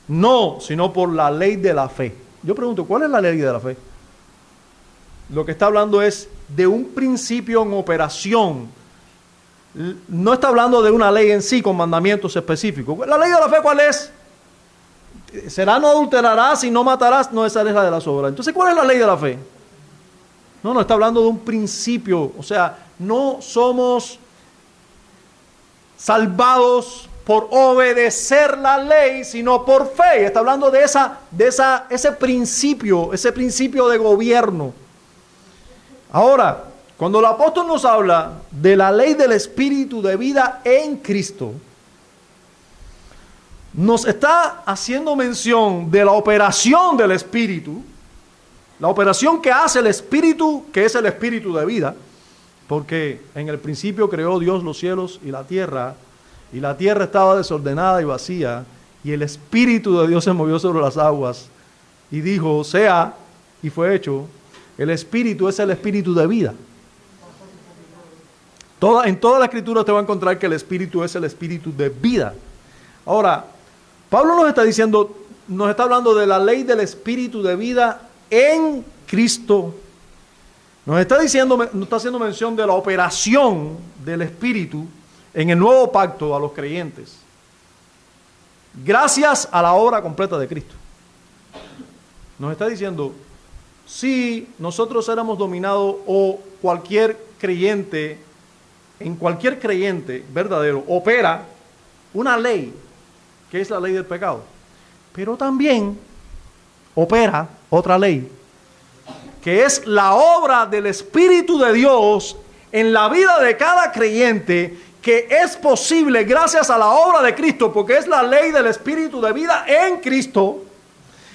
No, sino por la ley de la fe. Yo pregunto, ¿cuál es la ley de la fe? Lo que está hablando es de un principio en operación. No está hablando de una ley en sí con mandamientos específicos. ¿La ley de la fe cuál es? Será no adulterarás y no matarás. No, esa es la de las obras. Entonces, ¿cuál es la ley de la fe? No, está hablando de un principio. O sea, no somos salvados por obedecer la ley, sino por fe. Está hablando de ese principio de gobierno. Ahora, cuando el apóstol nos habla de la ley del Espíritu de vida en Cristo, nos está haciendo mención de la operación del Espíritu, la operación que hace el Espíritu, que es el Espíritu de vida, porque en el principio creó Dios los cielos y la tierra estaba desordenada y vacía, y el Espíritu de Dios se movió sobre las aguas, y dijo, sea, y fue hecho. El Espíritu es el Espíritu de vida. En toda la Escritura te va a encontrar que el Espíritu es el Espíritu de vida. Ahora, Pablo nos está hablando de la ley del Espíritu de vida en Cristo. Nos está haciendo mención de la operación del Espíritu en el nuevo pacto a los creyentes. Gracias a la obra completa de Cristo. Nos está diciendo, si nosotros éramos dominados o cualquier creyente, en cualquier creyente verdadero, opera una ley, que es la ley del pecado, pero también opera otra ley, que es la obra del Espíritu de Dios en la vida de cada creyente, que es posible gracias a la obra de Cristo, porque es la ley del Espíritu de vida en Cristo.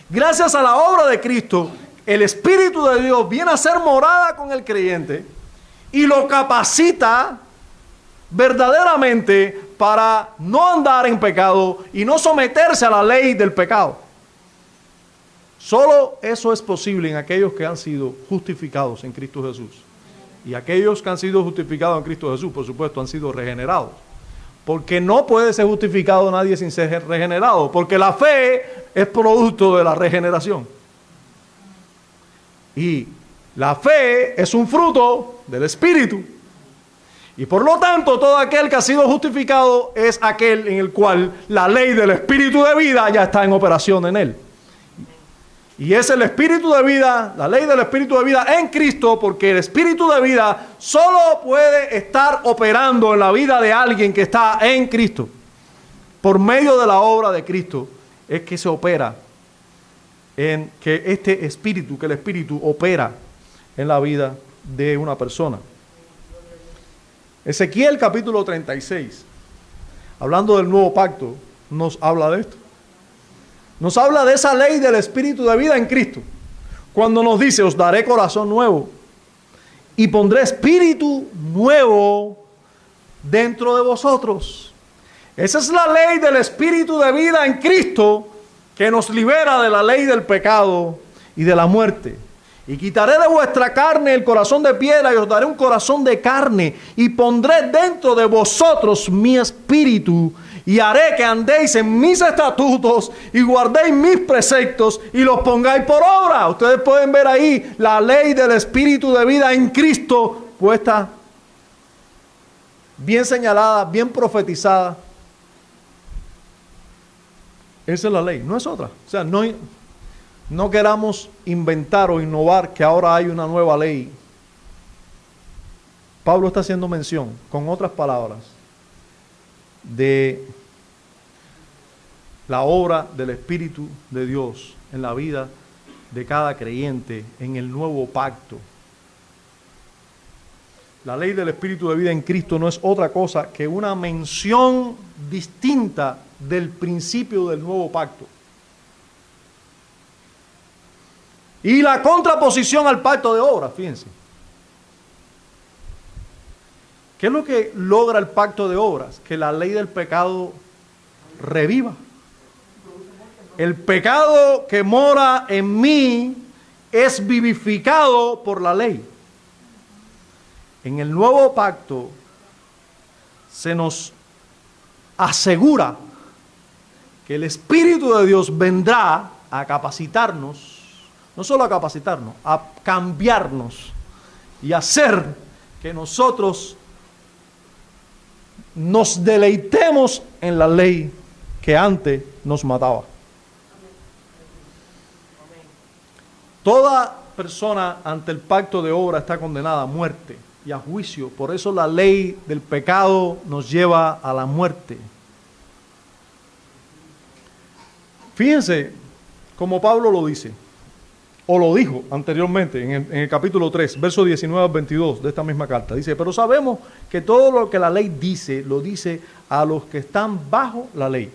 Gracias a la obra de Cristo, el Espíritu de Dios viene a ser morada con el creyente y lo capacita verdaderamente para no andar en pecado y no someterse a la ley del pecado. Solo eso es posible en aquellos que han sido justificados en Cristo Jesús. Y aquellos que han sido justificados en Cristo Jesús, por supuesto, han sido regenerados. Porque no puede ser justificado nadie sin ser regenerado, porque la fe es producto de la regeneración. Y la fe es un fruto del Espíritu. Y por lo tanto, todo aquel que ha sido justificado es aquel en el cual la ley del Espíritu de vida ya está en operación en él. Y es el Espíritu de vida, la ley del Espíritu de vida en Cristo, porque el Espíritu de vida solo puede estar operando en la vida de alguien que está en Cristo. Por medio de la obra de Cristo es que se opera en que este Espíritu, que el Espíritu opera en la vida de una persona. Ezequiel capítulo 36, hablando del nuevo pacto, nos habla de esto. Nos habla de esa ley del Espíritu de vida en Cristo. Cuando nos dice, os daré corazón nuevo y pondré espíritu nuevo dentro de vosotros. Esa es la ley del Espíritu de vida en Cristo que nos libera de la ley del pecado y de la muerte. Y quitaré de vuestra carne el corazón de piedra y os daré un corazón de carne y pondré dentro de vosotros mi espíritu y haré que andéis en mis estatutos y guardéis mis preceptos y los pongáis por obra. Ustedes pueden ver ahí la ley del Espíritu de vida en Cristo puesta, bien señalada, bien profetizada. Esa es la ley, no es otra. O sea, no queramos inventar o innovar que ahora hay una nueva ley. Pablo está haciendo mención, con otras palabras, de la obra del Espíritu de Dios en la vida de cada creyente en el nuevo pacto. La ley del Espíritu de vida en Cristo no es otra cosa que una mención distinta del principio del nuevo pacto. Y la contraposición al pacto de obras, fíjense. ¿Qué es lo que logra el pacto de obras? Que la ley del pecado reviva. El pecado que mora en mí es vivificado por la ley. En el nuevo pacto se nos asegura que el Espíritu de Dios vendrá a capacitarnos, no solo a capacitarnos, a cambiarnos y hacer que nosotros nos deleitemos en la ley que antes nos mataba. Toda persona ante el pacto de obra está condenada a muerte y a juicio. Por eso la ley del pecado nos lleva a la muerte. Fíjense como Pablo lo dice, o lo dijo anteriormente en el capítulo 3, versos 19 al 22 de esta misma carta. Dice, pero sabemos que todo lo que la ley dice, lo dice a los que están bajo la ley.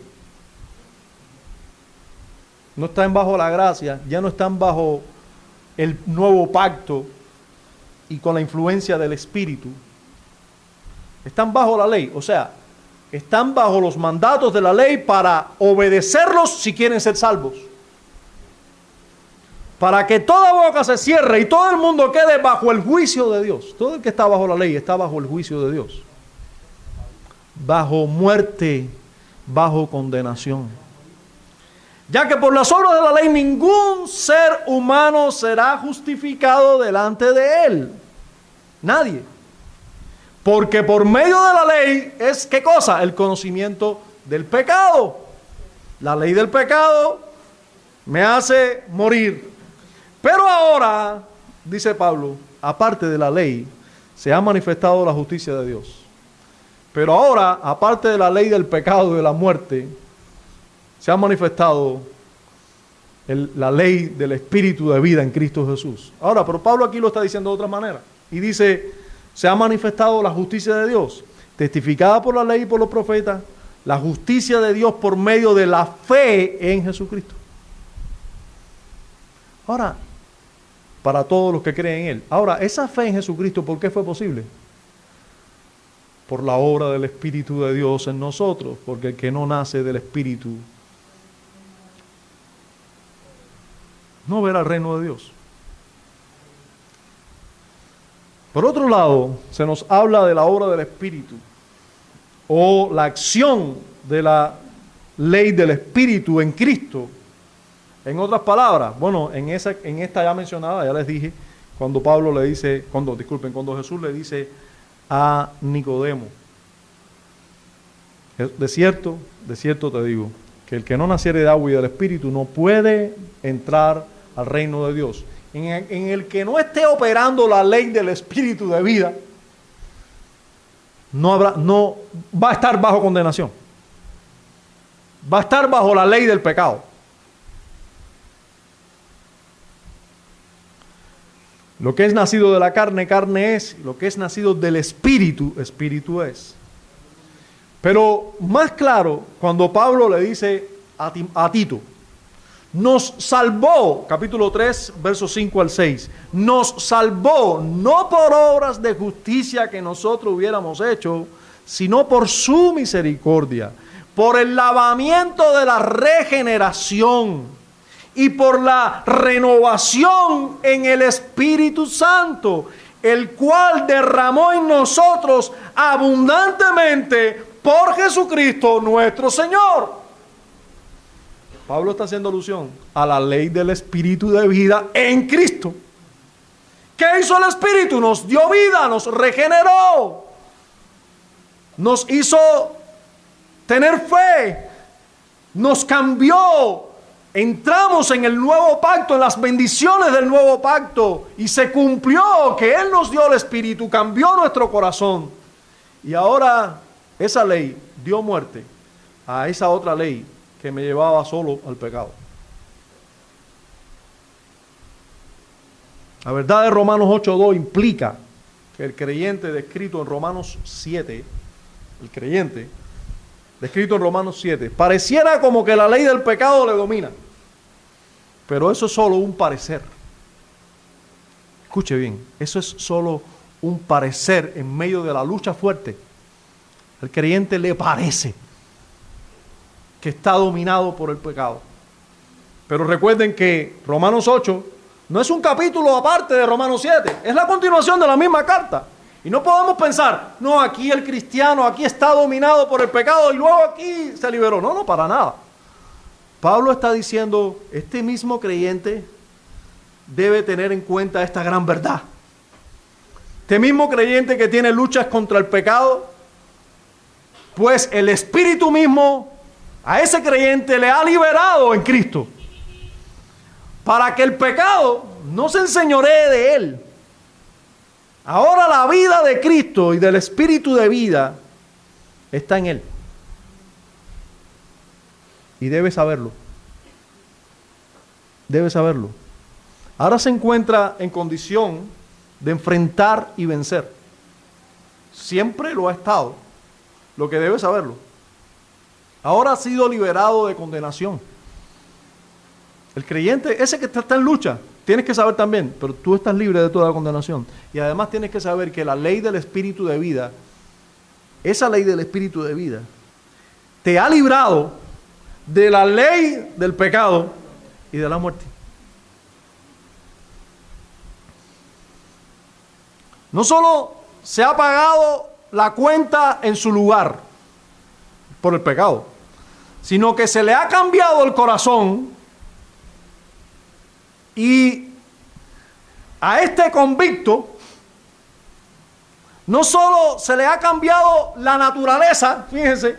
No están bajo la gracia, ya no están bajo el nuevo pacto y con la influencia del Espíritu. Están bajo la ley, o sea, están bajo los mandatos de la ley para obedecerlos si quieren ser salvos. Para que toda boca se cierre y todo el mundo quede bajo el juicio de Dios. Todo el que está bajo la ley está bajo el juicio de Dios. Bajo muerte, bajo condenación. Ya que por las obras de la ley ningún ser humano será justificado delante de él. Nadie. Porque por medio de la ley es, ¿qué cosa? El conocimiento del pecado. La ley del pecado me hace morir. Pero ahora, dice Pablo, aparte de la ley, se ha manifestado la justicia de Dios. Pero ahora, aparte de la ley del pecado y de la muerte, se ha manifestado la ley del Espíritu de vida en Cristo Jesús. Ahora, pero Pablo aquí lo está diciendo de otra manera. Y dice, se ha manifestado la justicia de Dios, testificada por la ley y por los profetas, la justicia de Dios por medio de la fe en Jesucristo. Ahora, para todos los que creen en Él. Ahora, esa fe en Jesucristo, ¿por qué fue posible? por la obra del Espíritu de Dios en nosotros, porque el que no nace del Espíritu no verá el reino de Dios. Por otro lado, se nos habla de la obra del Espíritu o la acción de la ley del Espíritu en Cristo. En otras palabras, bueno, en esta ya mencionada, ya les dije, cuando Jesús le dice a Nicodemo, de cierto te digo, que el que no naciere de agua y del Espíritu no puede entrar al reino de Dios. En el que no esté operando la ley del Espíritu de vida, no va a estar bajo condenación. Va a estar bajo la ley del pecado. Lo que es nacido de la carne, carne es. Lo que es nacido del Espíritu, Espíritu es. Pero más claro, cuando Pablo le dice a Tito, nos salvó, capítulo 3, versos 5 al 6, nos salvó no por obras de justicia que nosotros hubiéramos hecho, sino por su misericordia, por el lavamiento de la regeneración y por la renovación en el Espíritu Santo, el cual derramó en nosotros abundantemente por Jesucristo nuestro Señor. Pablo está haciendo alusión a la ley del Espíritu de vida en Cristo. ¿Qué hizo el Espíritu? Nos dio vida, nos regeneró, nos hizo tener fe, nos cambió. Entramos en el nuevo pacto, en las bendiciones del nuevo pacto, y se cumplió que Él nos dio el Espíritu, cambió nuestro corazón. Y ahora esa ley dio muerte a esa otra ley que me llevaba solo al pecado. La verdad de Romanos 8:2 implica que el creyente descrito en Romanos 7, el creyente descrito en Romanos 7, pareciera como que la ley del pecado le domina. Pero eso es solo un parecer. Escuche bien, eso es solo un parecer en medio de la lucha fuerte. Al creyente le parece que está dominado por el pecado. Pero recuerden que Romanos 8 no es un capítulo aparte de Romanos 7, es la continuación de la misma carta. Y no podemos pensar, no, aquí el cristiano, aquí está dominado por el pecado y luego aquí se liberó. No, para nada. Pablo está diciendo, este mismo creyente debe tener en cuenta esta gran verdad. Este mismo creyente que tiene luchas contra el pecado, pues el Espíritu mismo a ese creyente le ha liberado en Cristo, para que el pecado no se enseñoree de él. Ahora la vida de Cristo y del Espíritu de vida está en él. Y debe saberlo. Debe saberlo. Ahora se encuentra en condición de enfrentar y vencer. Siempre lo ha estado. Lo que debe saberlo. Ahora ha sido liberado de condenación. El creyente, ese que está en lucha, tienes que saber también, pero tú estás libre de toda condenación. Y además tienes que saber que la ley del Espíritu de vida, esa ley del Espíritu de vida, te ha librado de la ley del pecado y de la muerte. No solo se ha pagado la cuenta en su lugar por el pecado, sino que se le ha cambiado el corazón y a este convicto no solo se le ha cambiado la naturaleza, fíjense,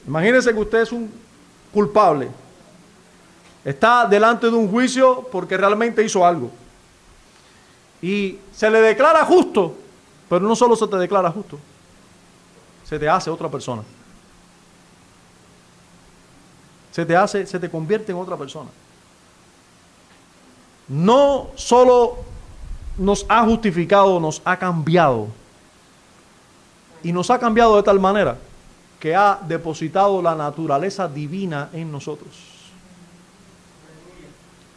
imagínense que usted es un culpable, está delante de un juicio porque realmente hizo algo y se le declara justo, pero no solo se te declara justo, se te hace otra persona. Se te convierte en otra persona. No solo nos ha justificado, nos ha cambiado. Y nos ha cambiado de tal manera que ha depositado la naturaleza divina en nosotros.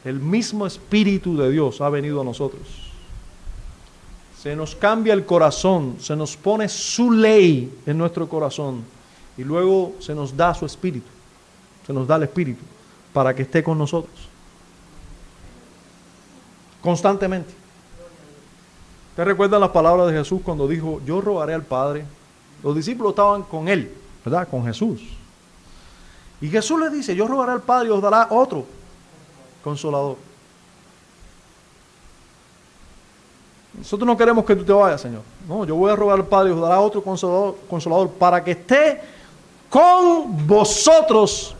El mismo Espíritu de Dios ha venido a nosotros. se nos cambia el corazón, se nos pone su ley en nuestro corazón y luego se nos da su espíritu, se nos da el espíritu para que esté con nosotros constantemente. ¿Te recuerdan las palabras de Jesús cuando dijo, yo rogaré al Padre? Los discípulos estaban con él, ¿verdad? Con Jesús. Y Jesús les dice, yo rogaré al Padre y os dará otro consolador. Nosotros no queremos que tú te vayas, Señor. No, yo voy a rogar al Padre y os dará otro consolador para que esté con vosotros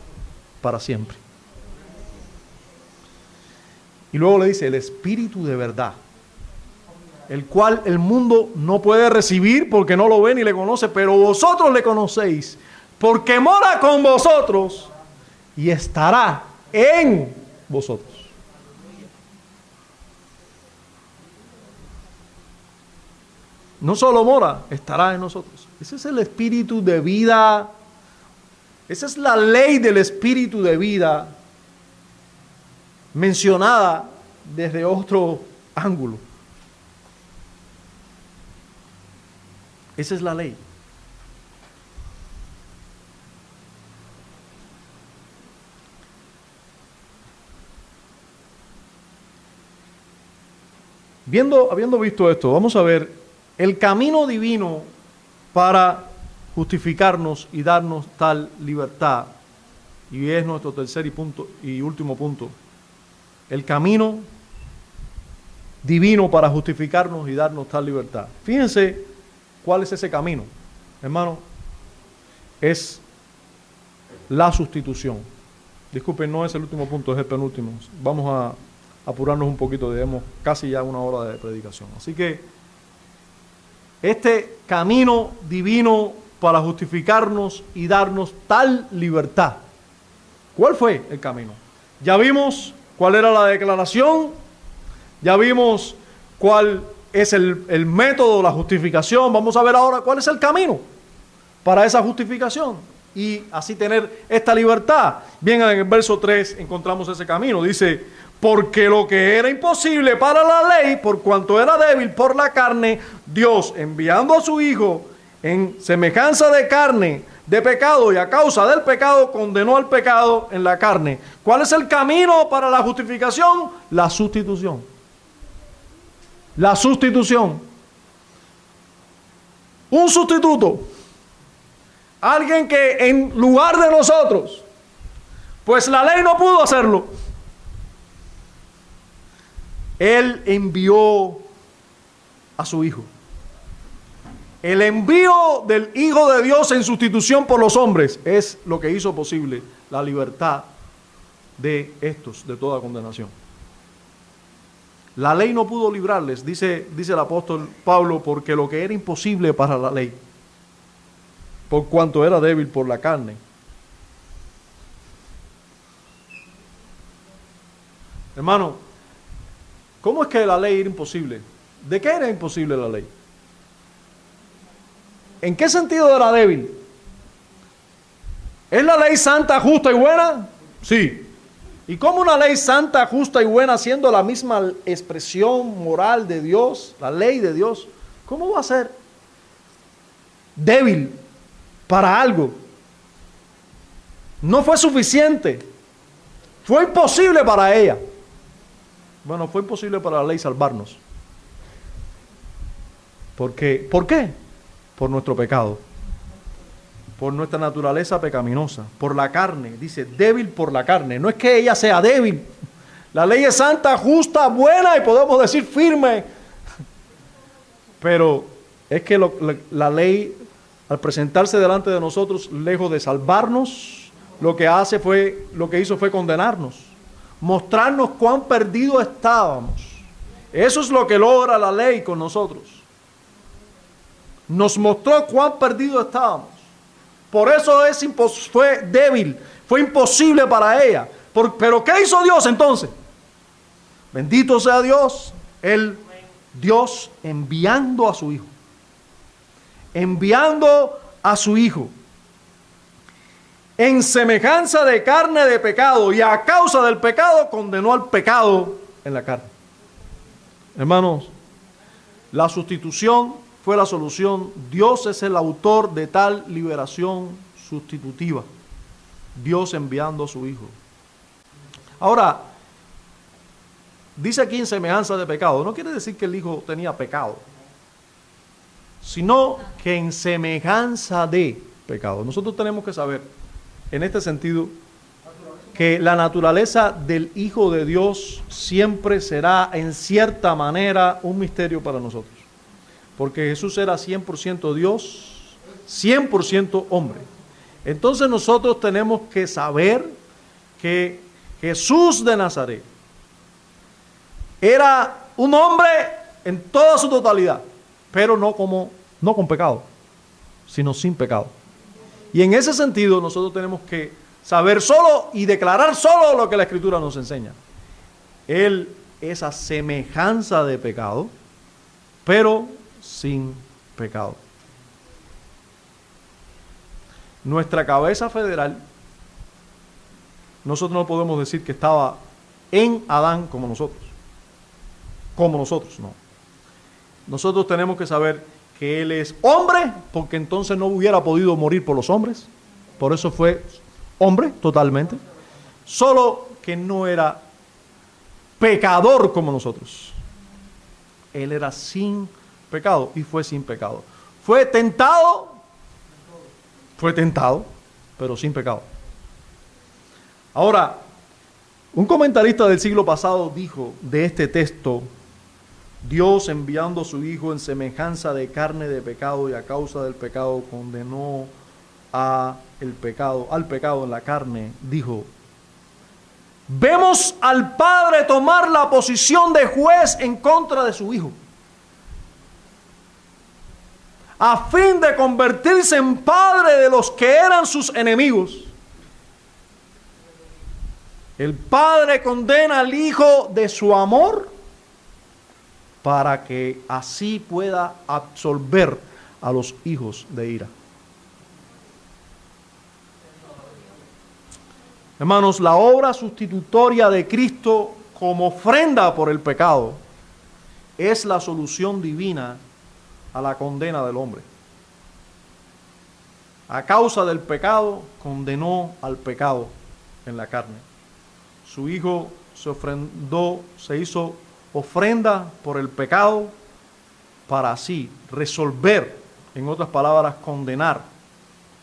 para siempre. Y luego le dice, el Espíritu de verdad, el cual el mundo no puede recibir porque no lo ve ni le conoce, pero vosotros le conocéis, porque mora con vosotros y estará en vosotros. No solo mora, estará en nosotros. Ese es el espíritu de vida. Esa es la ley del espíritu de vida mencionada desde otro ángulo. Esa es la ley. Habiendo visto esto, vamos a ver el camino divino para justificarnos y darnos tal libertad. Y es nuestro tercer y último punto. El camino divino para justificarnos y darnos tal libertad. Fíjense cuál es ese camino, hermano. Es la sustitución. Disculpen, no es el último punto, es el penúltimo. Vamos a apurarnos un poquito, debemos casi ya 1 hora de predicación. Así que este camino divino para justificarnos y darnos tal libertad. ¿Cuál fue el camino? Ya vimos cuál era la declaración, ya vimos cuál es el método de la justificación. Vamos a ver ahora cuál es el camino para esa justificación y así tener esta libertad. Bien, en el verso 3 encontramos ese camino. Dice, porque lo que era imposible para la ley, por cuanto era débil por la carne, Dios, enviando a su Hijo en semejanza de carne, de pecado, y a causa del pecado, condenó al pecado en la carne. ¿Cuál es el camino para la justificación? La sustitución. La sustitución. Un sustituto. Alguien que en lugar de nosotros, pues la ley no pudo hacerlo, Él envió a su Hijo. El envío del Hijo de Dios en sustitución por los hombres es lo que hizo posible la libertad de estos de toda condenación. La ley no pudo librarles, dice el apóstol Pablo, porque lo que era imposible para la ley, por cuanto era débil por la carne. Hermano, ¿cómo es que la ley era imposible? ¿De qué era imposible la ley? ¿En qué sentido era débil? ¿Es la ley santa, justa y buena? Sí. ¿Y cómo una ley santa, justa y buena, siendo la misma expresión moral de Dios, la ley de Dios, cómo va a ser débil para algo? No fue suficiente. Fue imposible para ella. Bueno, fue imposible para la ley salvarnos. ¿Por qué? Por nuestro pecado, por nuestra naturaleza pecaminosa, por la carne. Dice, débil por la carne. No es que ella sea débil. La ley es santa, justa, buena y podemos decir firme. Pero es que la ley, al presentarse delante de nosotros, lejos de salvarnos, lo que hizo fue condenarnos, mostrarnos cuán perdidos estábamos. Eso es lo que logra la ley con nosotros. Nos mostró cuán perdidos estábamos. Por eso fue débil, fue imposible para ella. Pero ¿qué hizo Dios entonces? Bendito sea Dios, Dios enviando a su Hijo. Enviando a su Hijo. En semejanza de carne de pecado, y a causa del pecado condenó al pecado en la carne. Hermanos, La sustitución fue la solución. Dios es el autor de tal liberación sustitutiva. Dios enviando a su Hijo. Ahora, dice aquí en semejanza de pecado. No quiere decir que el Hijo tenía pecado, sino que en semejanza de pecado. Nosotros tenemos que saber, en este sentido, que la naturaleza del Hijo de Dios siempre será, en cierta manera, un misterio para nosotros. Porque Jesús era 100% Dios, 100% hombre. Entonces nosotros tenemos que saber que Jesús de Nazaret era un hombre en toda su totalidad, pero no con pecado, sino sin pecado. Y en ese sentido nosotros tenemos que saber solo y declarar solo lo que la Escritura nos enseña. Él es a semejanza de pecado, pero sin pecado. Nuestra cabeza federal, nosotros no podemos decir que estaba en Adán como nosotros. Como nosotros, no. Nosotros tenemos que saber que Él es hombre, porque entonces no hubiera podido morir por los hombres. Por eso fue hombre totalmente. Solo que no era pecador como nosotros. Él era sin pecado y fue sin pecado. Fue tentado, pero sin pecado. Ahora, un comentarista del siglo pasado dijo de este texto: Dios, enviando a su Hijo en semejanza de carne de pecado y a causa del pecado condenó al pecado en la carne, dijo: vemos al Padre tomar la posición de juez en contra de su Hijo, a fin de convertirse en Padre de los que eran sus enemigos. El Padre condena al Hijo de su amor para que así pueda absolver a los hijos de ira. Hermanos, la obra sustitutoria de Cristo como ofrenda por el pecado es la solución divina a la condena del hombre. A causa del pecado, condenó al pecado en la carne. Su Hijo se hizo ofrenda por el pecado para así resolver, en otras palabras, condenar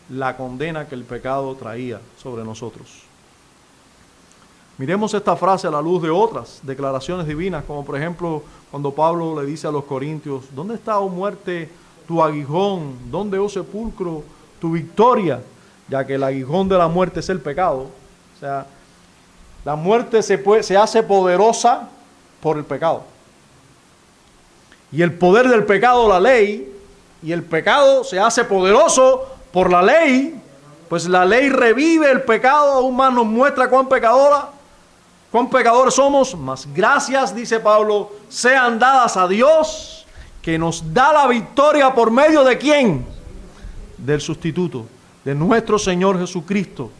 la condena que el pecado traía sobre nosotros. Miremos esta frase a la luz de otras declaraciones divinas, como por ejemplo cuando Pablo le dice a los corintios: ¿dónde está, oh muerte, tu aguijón? ¿Dónde, oh sepulcro, tu victoria? Ya que el aguijón de la muerte es el pecado. O sea, la muerte se hace poderosa por el pecado. Y el poder del pecado, la ley, y el pecado se hace poderoso por la ley, pues la ley revive el pecado, aún más nos muestra cuán pecadores somos, mas gracias, dice Pablo, sean dadas a Dios, que nos da la victoria por medio de ¿quién? Del sustituto, de nuestro Señor Jesucristo.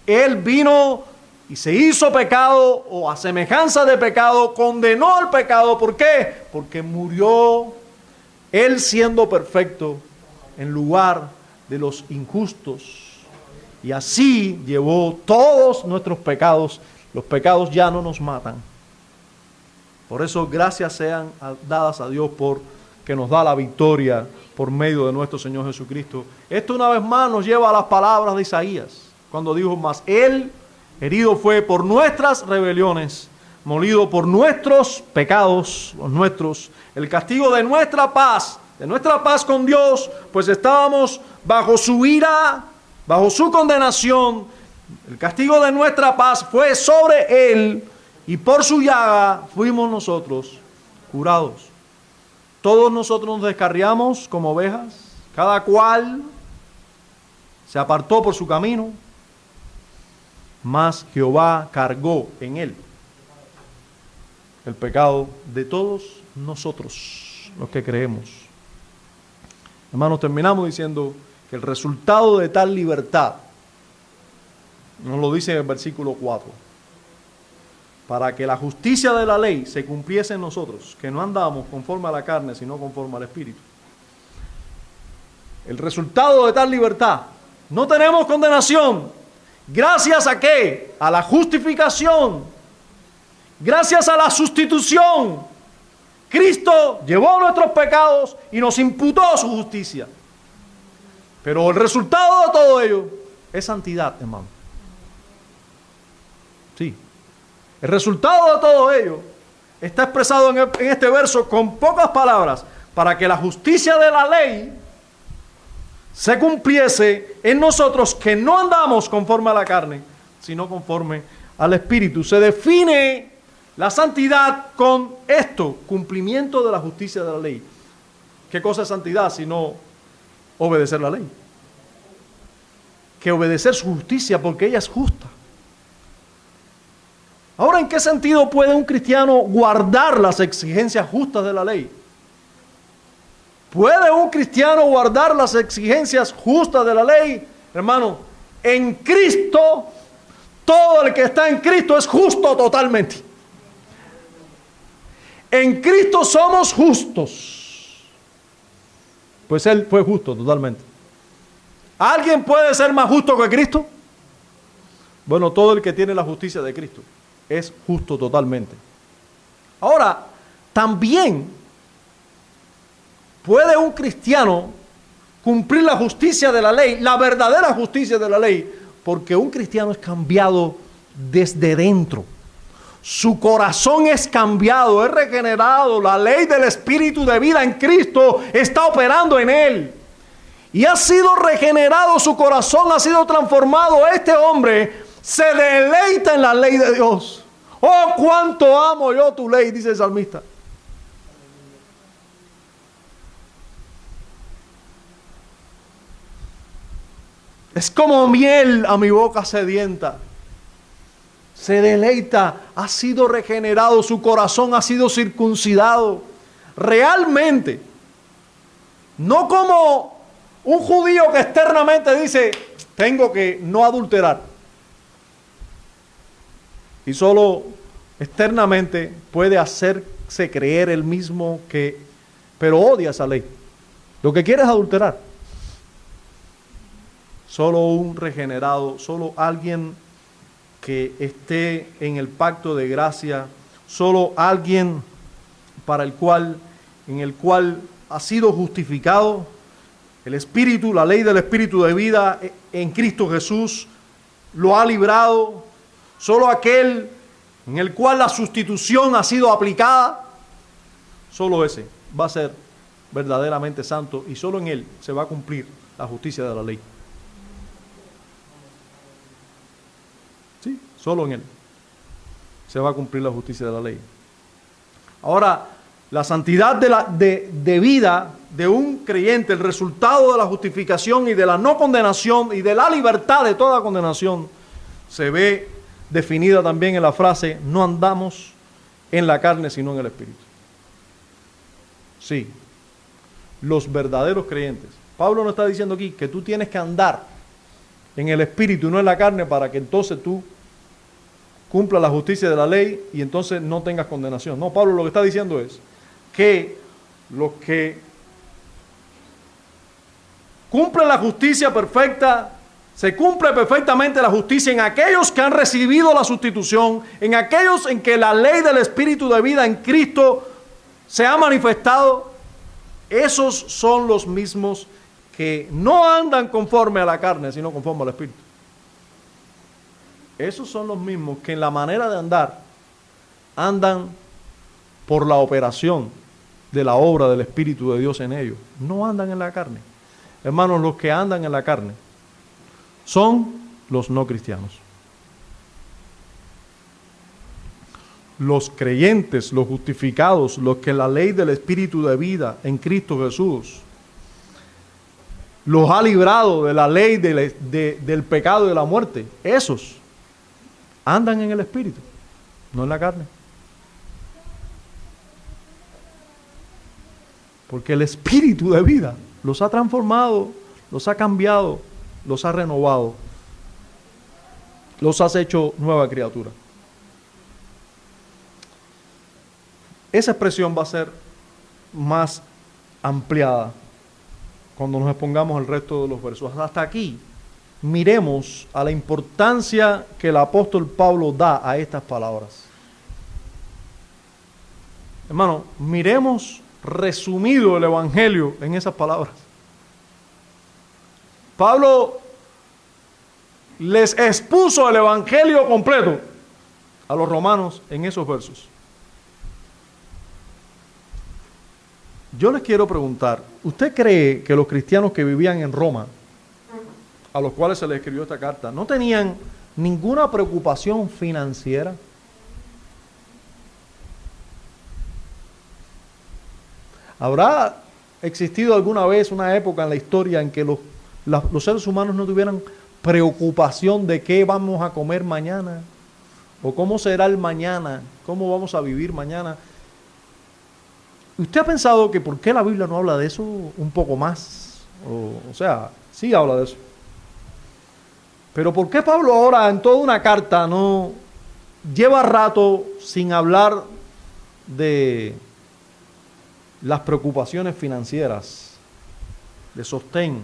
Él vino y se hizo pecado, o a semejanza de pecado, condenó al pecado. ¿Por qué? Porque murió Él siendo perfecto en lugar de los injustos. Y así llevó todos nuestros pecados. Los pecados ya no nos matan. Por eso gracias sean dadas a Dios por que nos da la victoria por medio de nuestro Señor Jesucristo. Esto una vez más nos lleva a las palabras de Isaías, cuando dijo: mas Él herido fue por nuestras rebeliones, molido por nuestros pecados, los nuestros, el castigo de nuestra paz con Dios, pues estábamos bajo su ira, bajo su condenación. El castigo de nuestra paz fue sobre Él, y por su llaga fuimos nosotros curados. Todos nosotros nos descarriamos como ovejas, cada cual se apartó por su camino, mas Jehová cargó en Él el pecado de todos nosotros, los que creemos. Hermanos, terminamos diciendo que el resultado de tal libertad nos lo dice en el versículo 4. para que la justicia de la ley se cumpliese en nosotros, que no andamos conforme a la carne, sino conforme al Espíritu. El resultado de tal libertad, no tenemos condenación. ¿Gracias a qué? A la justificación. Gracias a la sustitución. Cristo llevó nuestros pecados y nos imputó su justicia. Pero el resultado de todo ello es santidad, hermano. Sí. El resultado de todo ello está expresado en este verso con pocas palabras, para que la justicia de la ley se cumpliese en nosotros, que no andamos conforme a la carne, sino conforme al Espíritu. Se define la santidad con esto: cumplimiento de la justicia de la ley. ¿Qué cosa es santidad sino obedecer la ley? Que obedecer su justicia, porque ella es justa. Ahora, ¿en qué sentido puede un cristiano guardar las exigencias justas de la ley? ¿Puede un cristiano guardar las exigencias justas de la ley? Hermano, en Cristo, todo el que está en Cristo es justo totalmente. En Cristo somos justos. Pues Él fue justo totalmente. ¿Alguien puede ser más justo que Cristo? Bueno, todo el que tiene la justicia de Cristo es justo totalmente. Ahora, también puede un cristiano cumplir la justicia de la ley, la verdadera justicia de la ley, porque un cristiano es cambiado desde dentro. Su corazón es cambiado, es regenerado. La ley del Espíritu de vida en Cristo está operando en él. Y ha sido regenerado su corazón, ha sido transformado. Este hombre se deleita en la ley de Dios. Oh, cuánto amo yo tu ley, dice el salmista. Es como miel a mi boca sedienta. Se deleita, ha sido regenerado, su corazón ha sido circuncidado. Realmente, no como un judío que externamente dice, tengo que no adulterar. Y solo externamente puede hacerse creer él mismo que, pero odia esa ley. Lo que quiere es adulterar. Solo un regenerado, solo alguien que esté en el pacto de gracia, solo alguien en el cual ha sido justificado el Espíritu, la ley del Espíritu de vida en Cristo Jesús lo ha librado. Solo aquel en el cual la sustitución ha sido aplicada, solo ese va a ser verdaderamente santo, y solo en él se va a cumplir la justicia de la ley. Sí, solo en él se va a cumplir la justicia de la ley. Ahora, la santidad de vida de un creyente, el resultado de la justificación y de la no condenación y de la libertad de toda condenación, se ve definida también en la frase, no andamos en la carne sino en el Espíritu. Sí, los verdaderos creyentes. Pablo no está diciendo aquí que tú tienes que andar en el Espíritu y no en la carne para que entonces tú cumplas la justicia de la ley y entonces no tengas condenación. No, Pablo lo que está diciendo es que los que cumplen la justicia perfecta, se cumple perfectamente la justicia en aquellos que han recibido la sustitución, en aquellos en que la ley del Espíritu de vida en Cristo se ha manifestado. Esos son los mismos que no andan conforme a la carne, sino conforme al Espíritu. Esos son los mismos que en la manera de andar andan por la operación de la obra del Espíritu de Dios en ellos. No andan en la carne. Hermanos, los que andan en la carne son los no cristianos. Los creyentes, los justificados, los que la ley del Espíritu de vida en Cristo Jesús los ha librado de la ley del pecado y de la muerte, esos andan en el Espíritu, no en la carne. Porque el Espíritu de vida los ha transformado, los ha cambiado, los ha renovado, los has hecho nueva criatura. esa expresión va a ser más ampliada cuando nos expongamos el resto de los versos. Hasta aquí, miremos a la importancia que el apóstol Pablo da a estas palabras. Hermano, miremos resumido el Evangelio en esas palabras. Pablo les expuso el Evangelio completo a los romanos en esos versos. Yo les quiero preguntar, ¿usted cree que los cristianos que vivían en Roma, a los cuales se les escribió esta carta, no tenían ninguna preocupación financiera? ¿Habrá existido alguna vez una época en la historia en que los seres humanos no tuvieran preocupación de qué vamos a comer mañana? ¿O cómo será el mañana? ¿Cómo vamos a vivir mañana? ¿Usted ha pensado que por qué la Biblia no habla de eso un poco más? O sea, sí habla de eso. Pero ¿por qué Pablo ahora en toda una carta no lleva rato sin hablar de las preocupaciones financieras, de sostén?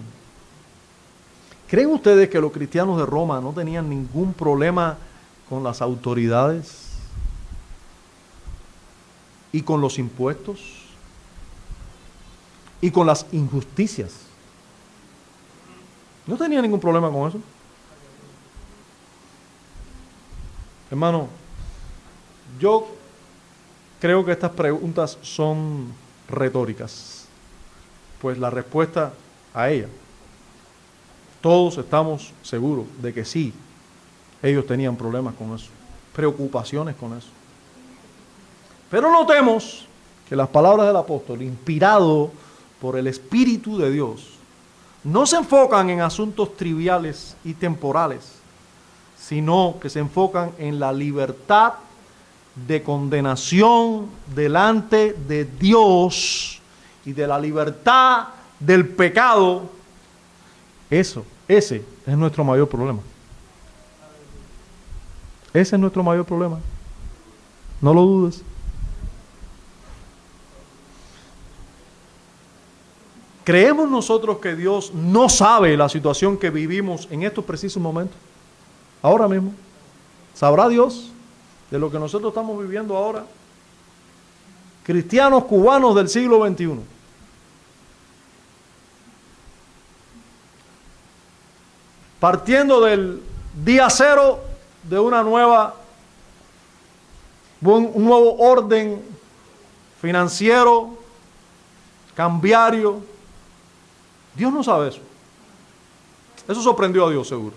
¿Creen ustedes que los cristianos de Roma no tenían ningún problema con las autoridades y con los impuestos y con las injusticias? ¿No tenían ningún problema con eso? Hermano, yo creo que estas preguntas son retóricas, pues la respuesta a ellas, todos estamos seguros de que sí, ellos tenían problemas con eso, preocupaciones con eso. Pero notemos que las palabras del apóstol, inspirado por el Espíritu de Dios, no se enfocan en asuntos triviales y temporales, sino que se enfocan en la libertad de condenación delante de Dios y de la libertad del pecado. Ese es nuestro mayor problema. Ese es nuestro mayor problema. No lo dudes. ¿Creemos nosotros que Dios no sabe la situación que vivimos en estos precisos momentos? Ahora mismo. ¿Sabrá Dios de lo que nosotros estamos viviendo ahora? Cristianos cubanos del siglo XXI. Partiendo del día cero de un nuevo orden financiero, cambiario. Dios no sabe eso. Eso sorprendió a Dios, seguro.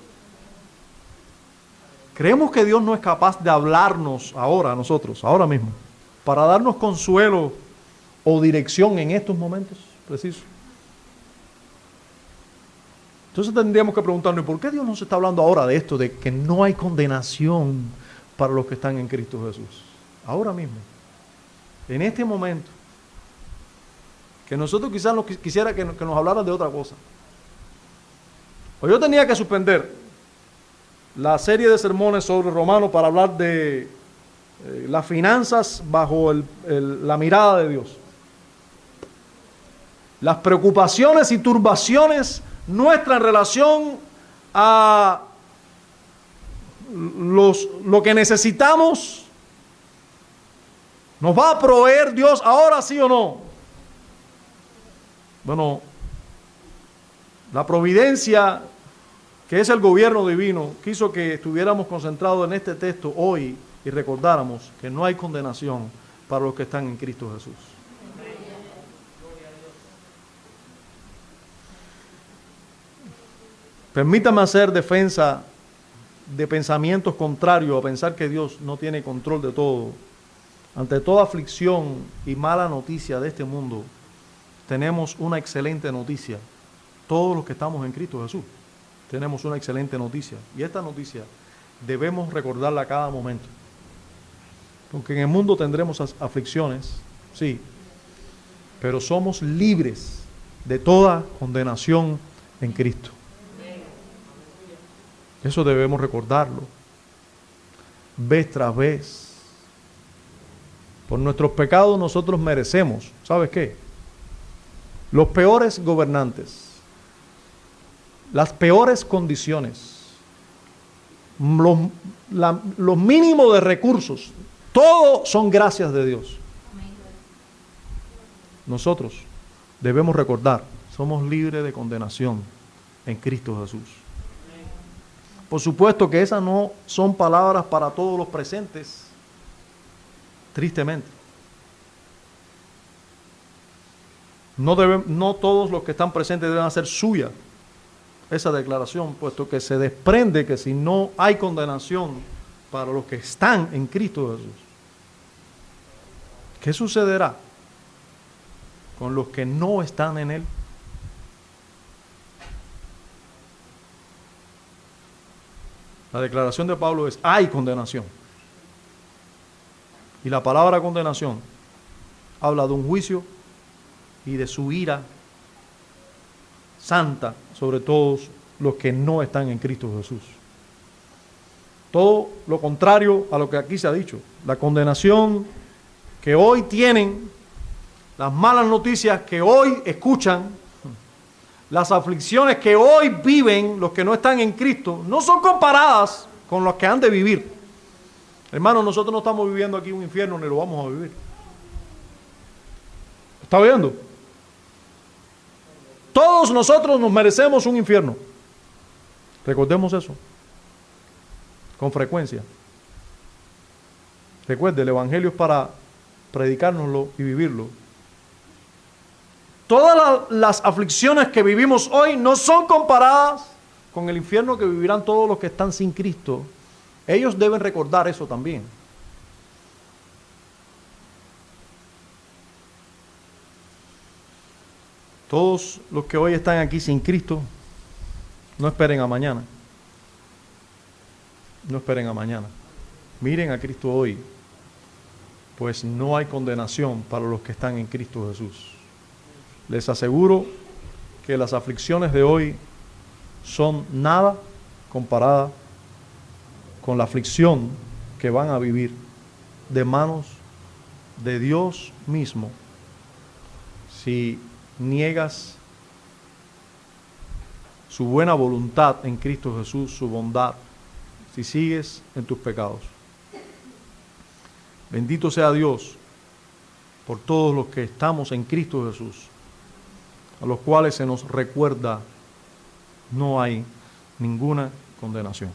¿Creemos que Dios no es capaz de hablarnos ahora a nosotros, ahora mismo, para darnos consuelo o dirección en estos momentos precisos? Entonces tendríamos que preguntarnos, ¿por qué Dios nos está hablando ahora de esto, de que no hay condenación para los que están en Cristo Jesús? Ahora mismo, en este momento, que nosotros quizás quisiera que nos hablaran de otra cosa. O yo tenía que suspender la serie de sermones sobre Romanos para hablar de las finanzas bajo la mirada de Dios. Las preocupaciones y turbaciones nuestra en relación a lo que necesitamos, ¿nos va a proveer Dios ahora sí o no? Bueno, la providencia, que es el gobierno divino, quiso que estuviéramos concentrados en este texto hoy y recordáramos que no hay condenación para los que están en Cristo Jesús. Permítame hacer defensa de pensamientos contrarios a pensar que Dios no tiene control de todo. Ante toda aflicción y mala noticia de este mundo, tenemos una excelente noticia. Todos los que estamos en Cristo Jesús tenemos una excelente noticia. Y esta noticia debemos recordarla a cada momento. Porque en el mundo tendremos aflicciones, sí, pero somos libres de toda condenación en Cristo. Eso debemos recordarlo vez tras vez. Por nuestros pecados nosotros merecemos, ¿sabes qué? Los peores gobernantes, las peores condiciones, los mínimos de recursos, todo son gracias de Dios. Nosotros debemos recordar, somos libres de condenación en Cristo Jesús. Por supuesto que esas no son palabras para todos los presentes, tristemente. No todos los que están presentes deben hacer suya esa declaración, puesto que se desprende que si no hay condenación para los que están en Cristo Jesús, ¿qué sucederá con los que no están en Él? La declaración de Pablo es: hay condenación. Y la palabra condenación habla de un juicio y de su ira santa sobre todos los que no están en Cristo Jesús. Todo lo contrario a lo que aquí se ha dicho. La condenación que hoy tienen, las malas noticias que hoy escuchan, las aflicciones que hoy viven los que no están en Cristo, no son comparadas con las que han de vivir. Hermanos, nosotros no estamos viviendo aquí un infierno ni lo vamos a vivir. ¿Está viendo? Todos nosotros nos merecemos un infierno. Recordemos eso con frecuencia. Recuerde, el Evangelio es para predicárnoslo y vivirlo. Todas las aflicciones que vivimos hoy no son comparadas con el infierno que vivirán todos los que están sin Cristo. Ellos deben recordar eso también. Todos los que hoy están aquí sin Cristo, no esperen a mañana. No esperen a mañana. Miren a Cristo hoy, pues no hay condenación para los que están en Cristo Jesús. Les aseguro que las aflicciones de hoy son nada comparada con la aflicción que van a vivir de manos de Dios mismo si niegas su buena voluntad en Cristo Jesús, su bondad, si sigues en tus pecados. Bendito sea Dios por todos los que estamos en Cristo Jesús, a los cuales se nos recuerda: no hay ninguna condenación.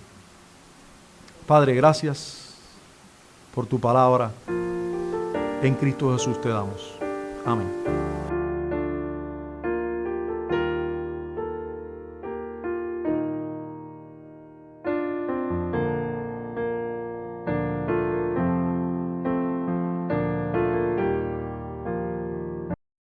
Padre, gracias por tu palabra. En Cristo Jesús te damos. Amén.